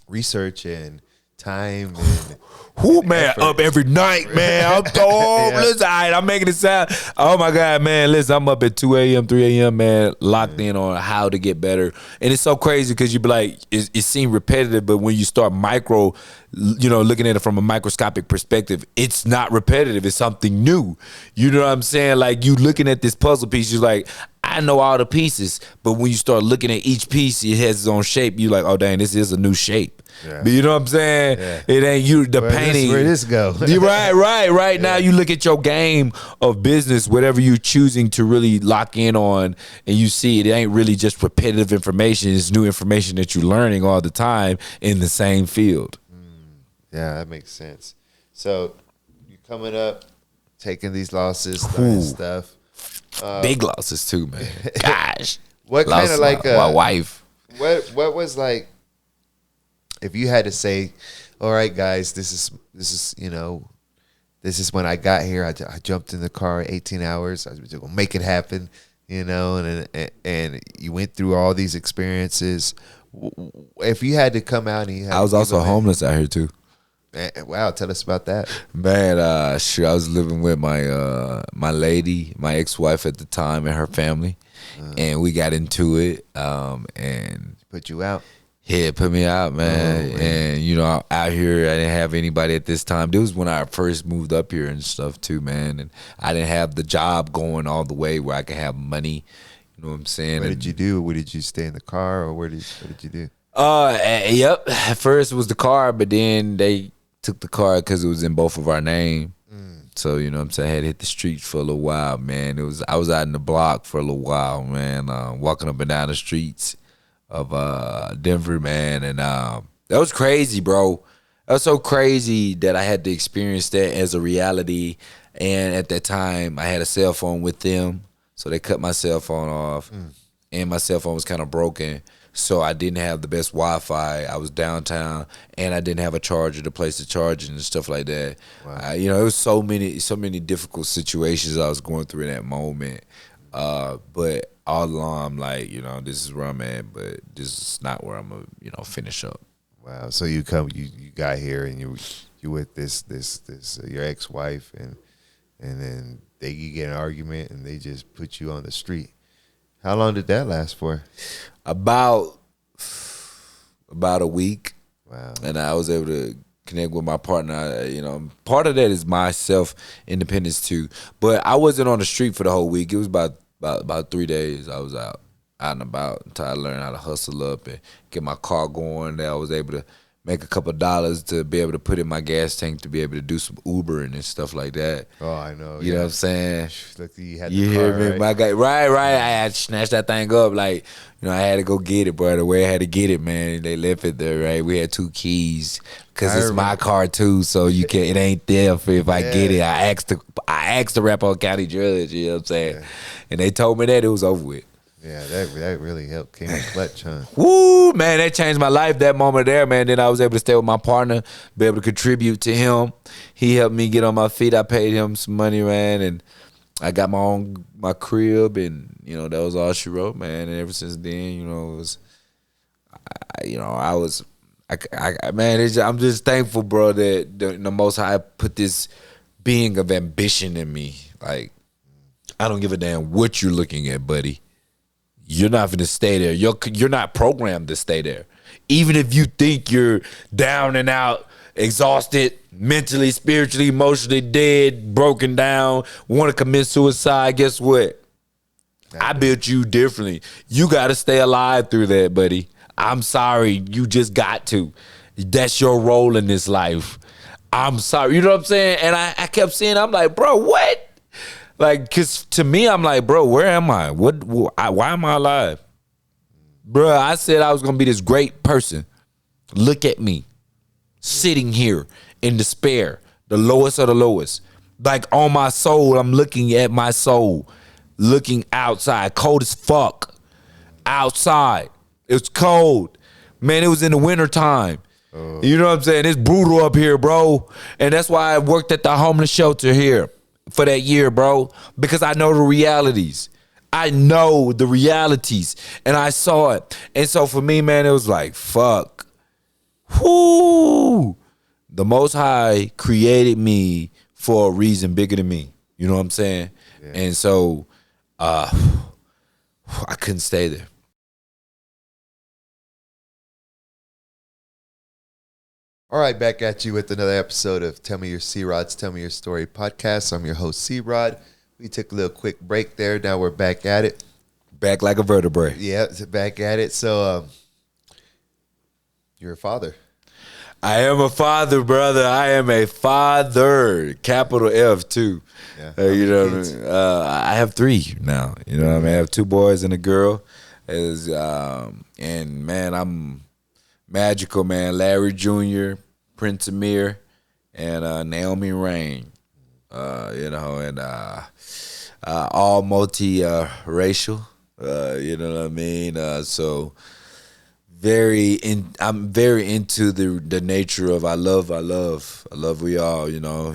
research and time and Who man effort. Up every night, man. I'm yeah. Listen, I'm making it sound. Oh my God, man. Listen, I'm up at 2 a.m., 3 a.m., man, locked in on how to get better. And it's so crazy because you be like, it seems repetitive, but when you start looking at it from a microscopic perspective, it's not repetitive. It's something new. You know what I'm saying? Like you looking at this puzzle piece, you're like, I know all the pieces, but when you start looking at each piece, it has its own shape. You're like, oh dang, this is a new shape. Yeah. But you know what I'm saying? Yeah. It ain't you. The painting. Where this go? Right. Yeah. Now you look at your game of business, whatever you're choosing to really lock in on, and you see it ain't really just repetitive information. It's new information that you're learning all the time in the same field. Yeah, that makes sense. So you coming up, taking these losses, and stuff. Big losses too, man. Gosh. What kind of like my wife? What was like? If you had to say, all right, guys, this is when I got here. I jumped in the car 18 hours. I was going to make it happen, and you went through all these experiences. If you had to come out and I was also homeless out here too. Wow, tell us about that. Man, I was living with my lady, my ex-wife at the time, and her family, and we got into it, and put you out. Yeah, put me out, man. And, out here, I didn't have anybody at this time. This was when I first moved up here and stuff, too, man. And I didn't have the job going all the way where I could have money. You know what I'm saying? What did you do? Where did you stay in the car, or what did you do? Yep. At first, it was the car, but then they took the car because it was in both of our name. So, you know what I'm saying? I had to hit the streets for a little while, man. I was out in the block for a little while, man, walking up and down the streets of Denver, man, and that was crazy, bro. That was so crazy that I had to experience that as a reality. And at that time, I had a cell phone with them, so they cut my cell phone off, and my cell phone was kind of broken, so I didn't have the best Wi-Fi. I was downtown, and I didn't have a charger to place the charger and stuff like that. Wow. It was so many difficult situations I was going through in that moment, but all along, I'm like, this is where I'm at, but this is not where I'm gonna, finish up. Wow. So you got here and you with this your ex-wife and then you get an argument and they just put you on the street. How long did that last for? About a week. Wow. And I was able to connect with my partner. Part of that is my self-independence too. But I wasn't on the street for the whole week. It was about 3 days I was out and about until I learned how to hustle up and get my car going. That I was able to make a couple of dollars to be able to put in my gas tank to be able to do some Ubering and stuff like that. Oh, I know. You know what I'm saying? Look, you had you the hear car, me? right? My guy, right. I had to snatch that thing up. Like, I had to go get it, bro. The way I had to get it, man. They left it there, right? We had 2 keys because it's my car too, so you can't. It ain't there for if I get it. I asked the Rappaport County judge. You know what I'm saying? Yeah. And they told me that it was over with. Yeah, that really helped. Came in clutch, huh? Woo, man, that changed my life that moment there, man. Then I was able to stay with my partner, be able to contribute to him. He helped me get on my feet. I paid him some money, man, and I got my crib, and that was all she wrote, man. And ever since then, it was, I'm just thankful, bro, that the Most High put this being of ambition in me. Like, I don't give a damn what you're looking at, buddy. You're not going to stay there. You're not programmed to stay there. Even if you think you're down and out, exhausted, mentally, spiritually, emotionally dead, broken down, want to commit suicide, guess what? I built you differently. You got to stay alive through that, buddy. I'm sorry. You just got to. That's your role in this life. I'm sorry. You know what I'm saying? And I kept saying, I'm like, bro, what? Like, because to me, I'm like, bro, where am I? Why am I alive? Bro, I said I was going to be this great person. Look at me, sitting here in despair, the lowest of the lowest. Like on my soul, I'm looking at my soul, looking outside, cold as fuck. Outside. It was cold. Man, it was in the wintertime. You know what I'm saying? It's brutal up here, bro. And that's why I worked at the homeless shelter here for that year, bro. Because I know the realities. I know the realities. And I saw it. And so for me, man, it was like, fuck. Whoo. The Most High created me for a reason bigger than me. You know what I'm saying? Yeah. And so I couldn't stay there. All right, back at you with another episode of Tell Me Your C-Rod's Tell Me Your Story podcast. I'm your host, C-Rod. We took a little quick break there. Now we're back at it. Back like a vertebrae. Yeah, back at it. So you're a father. I am a father, brother. I am a father. Capital F, too. Yeah. You know what I mean? I have 3 now. You know what I mean? I have 2 boys and a girl. And, man, I'm magical, man. Larry Jr., Prince Amir, and Naomi Rain. You know, and all multi-racial. You know what I mean? So I'm very into the nature of I love we all, you know,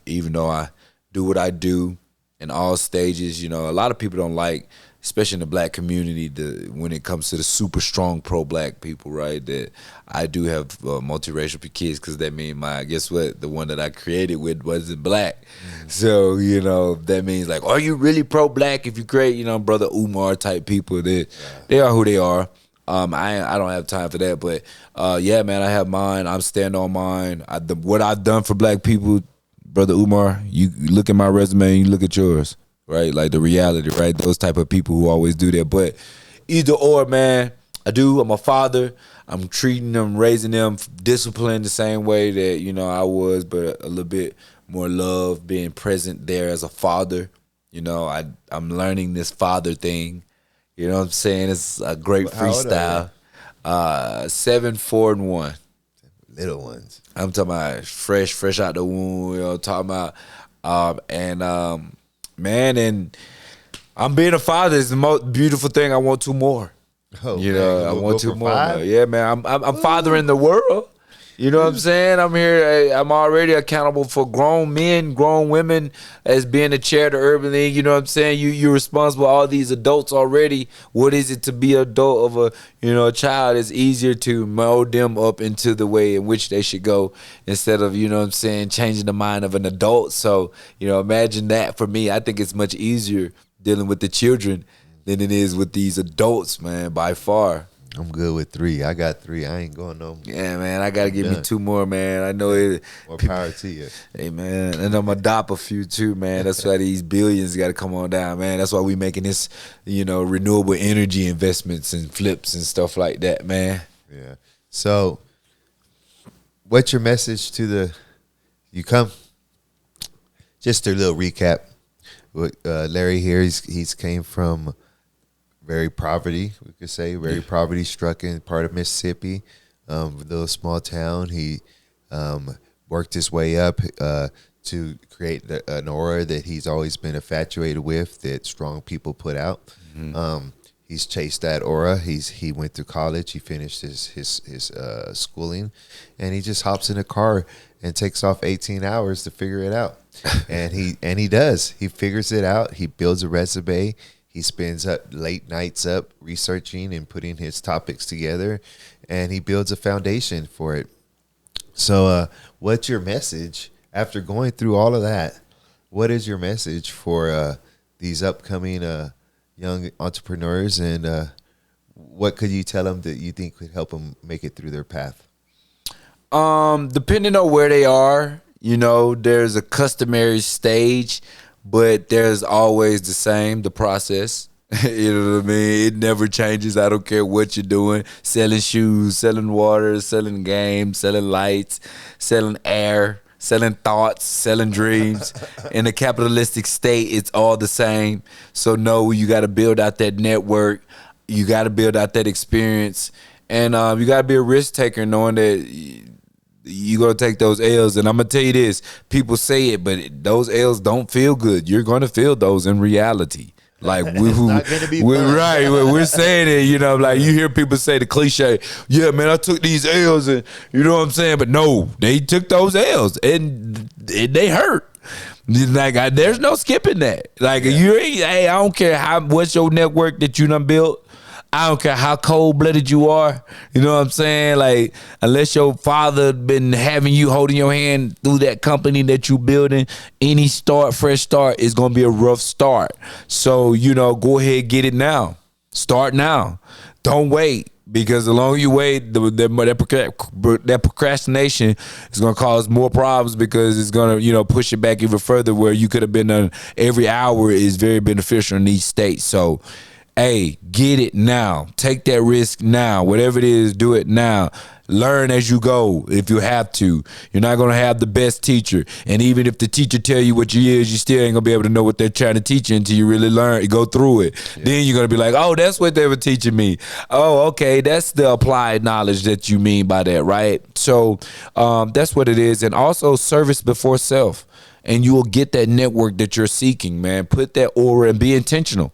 even though I do what I do in all stages, you know, a lot of people don't like, especially in the black community, when it comes to the super strong pro-black people, right, that I do have multiracial kids, because that means guess what, the one that I created with wasn't black. So, you know, that means like, are you really pro-black if you create, you know, Brother Umar type people? They are who they are. I don't have time for that, but yeah, man, I have mine. I'm standing on mine. What I've done for black people, Brother Umar, you look at my resume and you look at yours, right? Like the reality, right? Those type of people who always do that. But either or, man, I'm a father. I'm treating them, raising them, disciplined the same way that, you know, I was, but a little bit more love, being present there as a father. You know, I'm learning this father thing. You know what I'm saying? It's a great freestyle. 7, 4, and 1. Little ones. I'm talking about fresh out the womb. You know, talking about man, and I'm being a father is the most beautiful thing. I want 2 more. Oh, you man, know, I want 2 more. 5? Yeah, man. I'm fathering the world. You know what I'm saying? I'm here. I'm already accountable for grown men, grown women, as being the chair of the Urban League. You know what I'm saying? You're responsible for all these adults already. What is it to be an adult of a child? It's easier to mold them up into the way in which they should go, instead of, you know what I'm saying, changing the mind of an adult. So, you know, imagine that. For me, I think it's much easier dealing with the children than it is with these adults, man, by far. I'm good with 3. I got 3. I ain't going no more. Yeah, man. I got to give me 2 more, man. I know it. More power to you. Hey, man. And I'm going to adopt a few, too, man. That's why these billions got to come on down, man. That's why we making this, you know, renewable energy investments and flips and stuff like that, man. Yeah. So, what's your message to you come? Just a little recap. Larry here, he's came from very poverty, we could say, very poverty-stricken part of Mississippi, little small town. He worked his way up to create an aura that he's always been infatuated with, that strong people put out. Mm-hmm. He's chased that aura. He went to college. He finished his schooling, and he just hops in a car and takes off 18 hours to figure it out. and he does. He figures it out. He builds a resume. He spends late nights up researching and putting his topics together, and he builds a foundation for it. So what's your message after going through all of that? What is your message for these upcoming young entrepreneurs, and what could you tell them that you think could help them make it through their path? Depending on where they are, you know, there's a customary stage, but there's always the process. You know what I mean? It never changes. I don't care what you're doing. Selling shoes, selling water, selling games, selling lights, selling air, selling thoughts, selling dreams. In a capitalistic state, it's all the same. So no, you got to build out that network. You got to build out that experience. And you got to be a risk taker, knowing that you're gonna take those L's, and I'm gonna tell you this: people say it, but those L's don't feel good. You're gonna feel those in reality. Like It's not gonna be we're fun. right. We're saying it, you know. Like you hear people say the cliche, "Yeah, man, I took these L's," and you know what I'm saying. But no, they took those L's, and they hurt. Like there's no skipping that. Like you ain't. Hey, I don't care what's your network that you done built. I don't care how cold-blooded you are. You know what I'm saying? Like, unless your father been having you holding your hand through that company that you building, any fresh start is going to be a rough start. So, you know, go ahead, get it now. Start now. Don't wait. Because the longer you wait, that procrastination is going to cause more problems because it's going to, you know, push it back even further where you could have been done. Every hour is very beneficial in each state. So, hey, get it now. Take that risk now. Whatever it is, do it now. Learn as you go if you have to. You're not going to have the best teacher. And even if the teacher tell you what you is, you still ain't going to be able to know what they're trying to teach you until you really learn, go through it. Yeah. Then you're going to be like, oh, that's what they were teaching me. Oh, okay, that's the applied knowledge that you mean by that, right? So that's what it is. And also service before self. And you will get that network that you're seeking, man. Put that aura and be intentional.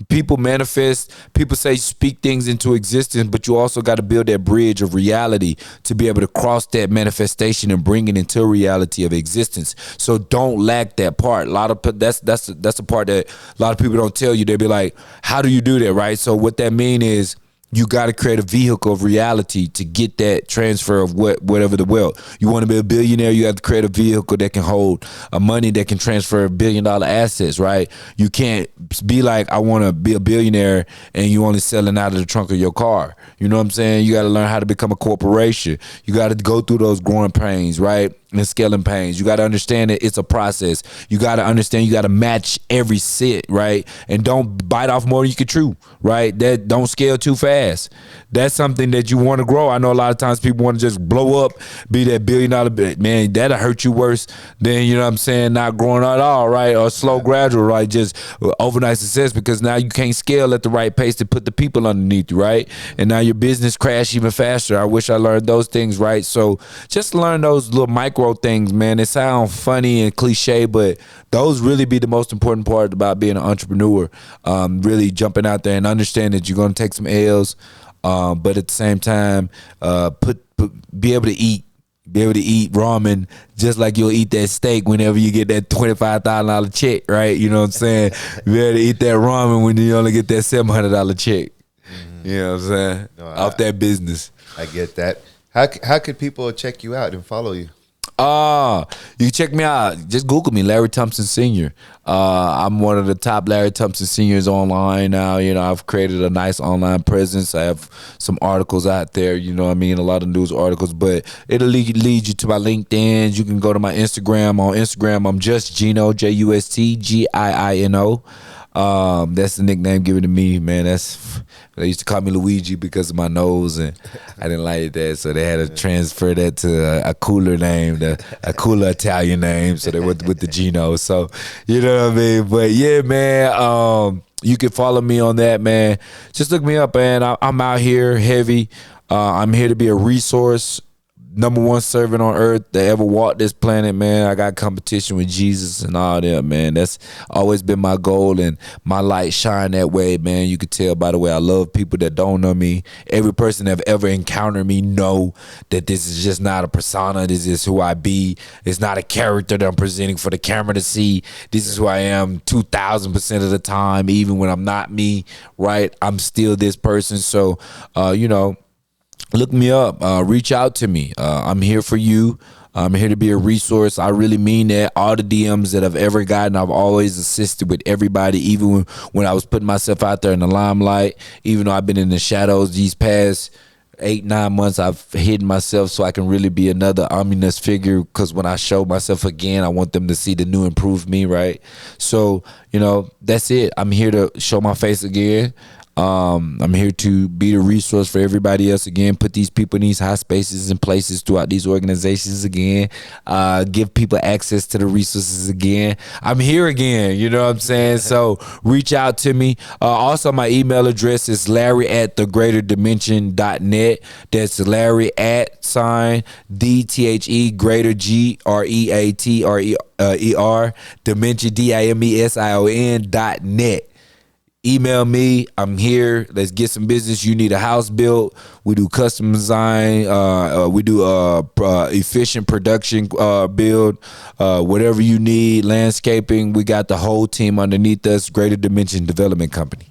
People manifest, people say speak things into existence, but you also got to build that bridge of reality to be able to cross that manifestation and bring it into reality of existence. So don't lack that part. That's the part that a lot of people don't tell you. They be like, how do you do that, right? So what that mean is you got to create a vehicle of reality to get that transfer of whatever the wealth. You want to be a billionaire, you have to create a vehicle that can hold money that can transfer $1 billion assets, right? You can't be like, I want to be a billionaire and you only selling out of the trunk of your car. You know what I'm saying? You got to learn how to become a corporation. You got to go through those growing pains, right? And scaling pains. You got to understand that it's a process. You got to understand you got to match every sit, right? And don't bite off more than you can chew, right? That don't scale too fast. That's something that you want to grow. I know a lot of times people want to just blow up, be that $1 billion, man, that'll hurt you worse than, you know what I'm saying, not growing at all, right? Or slow gradual, right? Just overnight success, because now you can't scale at the right pace to put the people underneath you, right? And now your business crash even faster. I wish I learned those things, right? So just learn those little micro things, man. It sounds funny and cliche, but those really be the most important part about being an entrepreneur. Really jumping out there and understand that you're going to take some L's, but at the same time, be able to eat ramen just like you'll eat that steak whenever you get that $25,000 check, right? You know what I'm saying? Be able to eat that ramen when you only get that $700 check. Mm-hmm. You know what I'm saying? No, off that business. I get that. How could people check you out and follow you? You can check me out. Just Google me, Larry Thompson Sr. I'm one of the top Larry Thompson Seniors online now. You know, I've created a nice online presence. I have some articles out there, you know what I mean, a lot of news articles, but it'll lead you to my LinkedIn. You can go to my Instagram. On Instagram, I'm just Gino, JUSTGIINO. That's the nickname given to me, man. They used to call me Luigi because of my nose, and I didn't like that, so they had to transfer that to a cooler name, a cooler Italian name, so they went with the Gino. So, you know what I mean? But yeah, man, you can follow me on that, man. Just look me up, man. I'm out here heavy. I'm here to be a resource. Number one servant on earth that ever walked this planet, man. I got competition with Jesus and all that, man. That's always been my goal, and my light shine that way, man. You could tell by the way I love people that don't know me. Every person that have ever encountered me know that this is just not a persona. This is who I be. It's not a character that I'm presenting for the camera to see. This is who I am 2,000% of the time, even when I'm not me, right? I'm still this person. So, you know, look me up, reach out to me. I'm here for you. I'm here to be a resource. I really mean that. All the DMs that I've ever gotten, I've always assisted with everybody, even when I was putting myself out there in the limelight. Even though I've been in the shadows these past 8-9 months, I've hidden myself so I can really be another ominous figure, because when I show myself again, I want them to see the new improved me, right? So, you know, that's it. I'm here to show my face again. I'm here to be the resource for everybody else again. Put these people in these high spaces and places throughout these organizations again. Give people access to the resources again. I'm here again. You know what I'm saying? So reach out to me. Also, my email address is larry@thegreaterdimension.net. That's Larry at sign DTHE greater GREATRER dimension DIMESION.net. Email me. I'm here. Let's get some business. You need a house built. We do custom design. We do efficient production build. Whatever you need, landscaping. We got the whole team underneath us. Greater Dimension Development Company.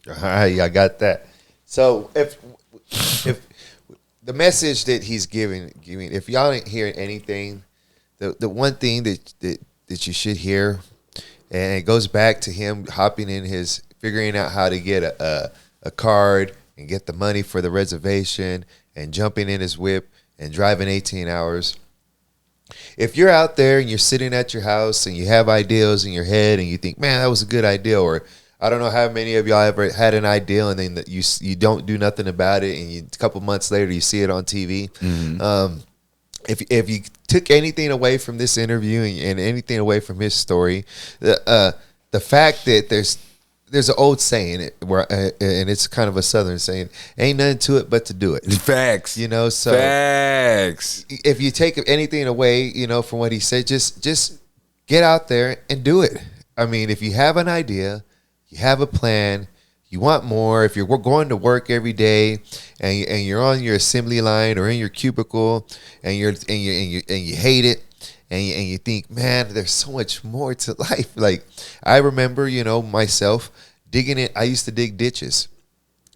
All right, I got that. So if the message that he's giving, if y'all ain't hearing anything, the one thing that you should hear. And it goes back to him hopping in figuring out how to get a card and get the money for the reservation and jumping in his whip and driving 18 hours. If you're out there and you're sitting at your house and you have ideas in your head and you think, man, that was a good idea, or I don't know how many of y'all ever had an idea and then you don't do nothing about it, and a couple months later you see it on TV. Mm-hmm. If you took anything away from this interview and anything away from his story, the fact that there's an old saying where and it's kind of a Southern saying, ain't nothing to it but to do it. Facts. So facts. If you take anything away, from what he said, just get out there and do it. I mean, if you have an idea, you have a plan, you want more. If you're going to work every day and you're on your assembly line or in your cubicle and you hate it and you think, man, there's so much more to life. Like I remember, myself digging it. I used to dig ditches.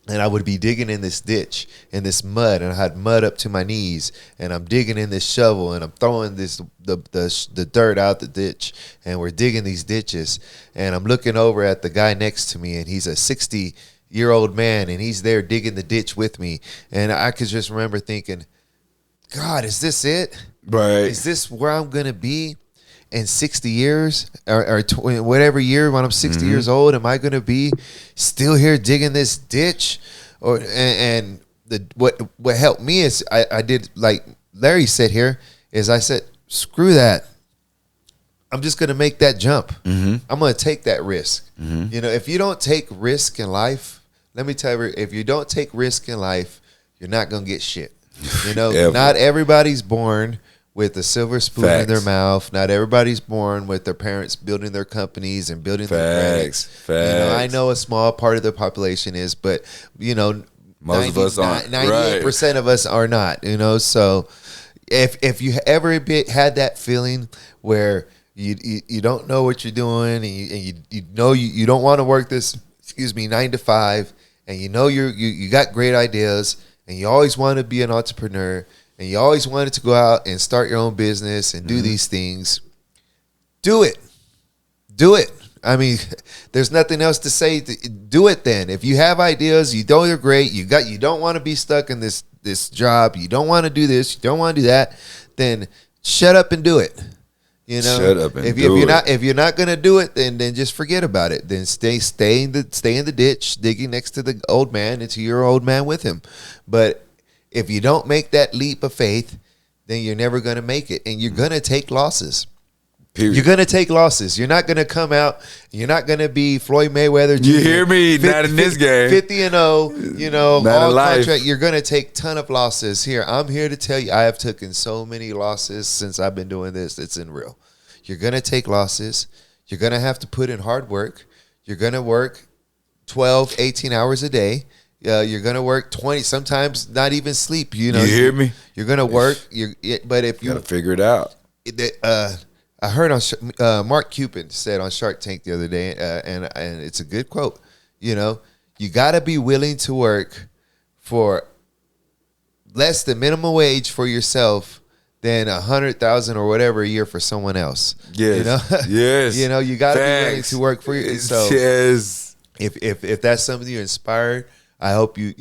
And I would be digging in this ditch, in this mud, and I had mud up to my knees. And I'm digging in this shovel, and I'm throwing the dirt out the ditch. And we're digging these ditches. And I'm looking over at the guy next to me, and he's a 60-year-old man, and he's there digging the ditch with me. And I could just remember thinking, God, is this it? Right. Is this where I'm going to be in 60 years or whatever year when I'm 60 mm-hmm. years old? Am I going to be still here digging this ditch? What helped me is I did like Larry said here is I said, screw that. I'm just going to make that jump. Mm-hmm. I'm going to take that risk. Mm-hmm. If you don't take risk in life, let me tell you, if you don't take risk in life, you're not going to get shit. Not everybody's born with a silver spoon Facts. In their mouth. Not everybody's born with their parents building their companies and building their credits. Facts. I know a small part of the population is, but most of us aren't. 98% of us are not. So if you ever had that feeling where you don't know what you're doing and you don't want to work this 9 to 5, and you got great ideas and you always want to be an entrepreneur. And you always wanted to go out and start your own business and do mm-hmm. these things, do it. Do it. I mean, there's nothing else to say. Do it then. If you have ideas, you know you're great. You don't want to be stuck in this job. You don't want to do this. You don't want to do that. Then shut up and do it. Shut up and do it. If you're not gonna do it, then just forget about it. Then stay in the ditch, digging next to the old man until you're an old man with him. But if you don't make that leap of faith, then you're never going to make it. And you're going to take losses. Period. You're going to take losses. You're not going to come out. You're not going to be Floyd Mayweather Jr. You hear me? 50, not in this game. 50-0, all contract. You're going to take a ton of losses. Here, I'm here to tell you, I have taken so many losses since I've been doing this. It's unreal. You're going to take losses. You're going to have to put in hard work. You're going to work 12, 18 hours a day. You're gonna work 20, sometimes not even sleep. You hear me? You're gonna work. But if you gotta figure it out. I heard on Mark Cuban said on Shark Tank the other day, and it's a good quote. You gotta be willing to work for less than minimum wage for yourself than 100,000 or whatever a year for someone else. Yes. Yes. You gotta be willing to work for yourself. Yes. If that's something you're inspired. I hope you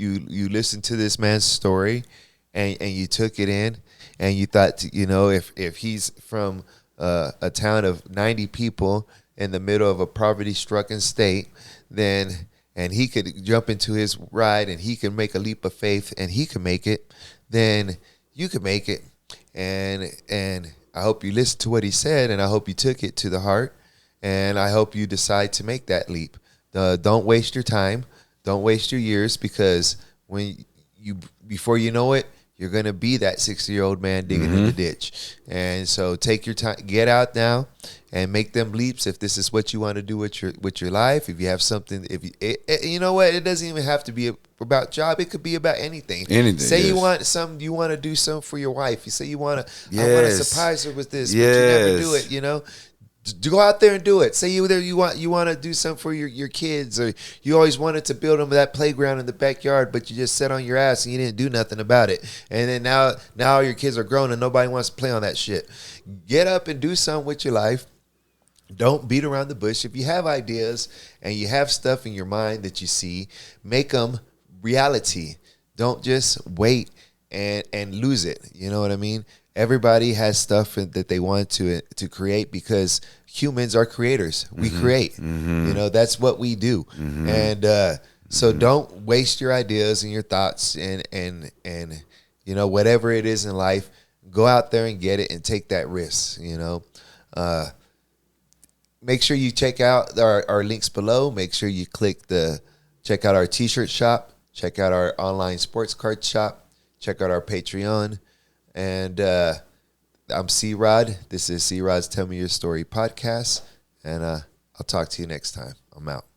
listened to this man's story and you took it in and you thought, if he's from a town of 90 people in the middle of a poverty-stricken state, then and he could jump into his ride and he can make a leap of faith and he can make it, then you can make it. And I hope you listened to what he said, and I hope you took it to the heart, and I hope you decide to make that leap. Don't waste your time. Don't waste your years, because before you know it, you're going to be that 60-year-old man digging in the ditch. And so take your time, get out now and make them leaps. If this is what you want to do with your life, if you have something, you know what, it doesn't even have to be about job. It could be about anything. Say you want to do something for your wife. You say you want to, I want to surprise her with this, but you never do it, you know. Go out there and do it. Say you want to do something for your kids, or you always wanted to build them that playground in the backyard, but you just sat on your ass and you didn't do nothing about it. And then now your kids are grown and nobody wants to play on that shit. Get up and do something with your life. Don't beat around the bush. If you have ideas and you have stuff in your mind that you see, make them reality. Don't just wait and lose it. You know what I mean? Everybody has stuff that they want to create, because humans are creators. We create. You know, that's what we do. And so don't waste your ideas and your thoughts and you know, whatever it is in life, go out there and get it and take that risk, you know. Make sure you check out our links below. Make sure you check out our t-shirt shop, check out our online sports card shop, check out our Patreon. And I'm C-Rod. This is C-Rod's Tell Me Your Story podcast. And I'll talk to you next time. I'm out.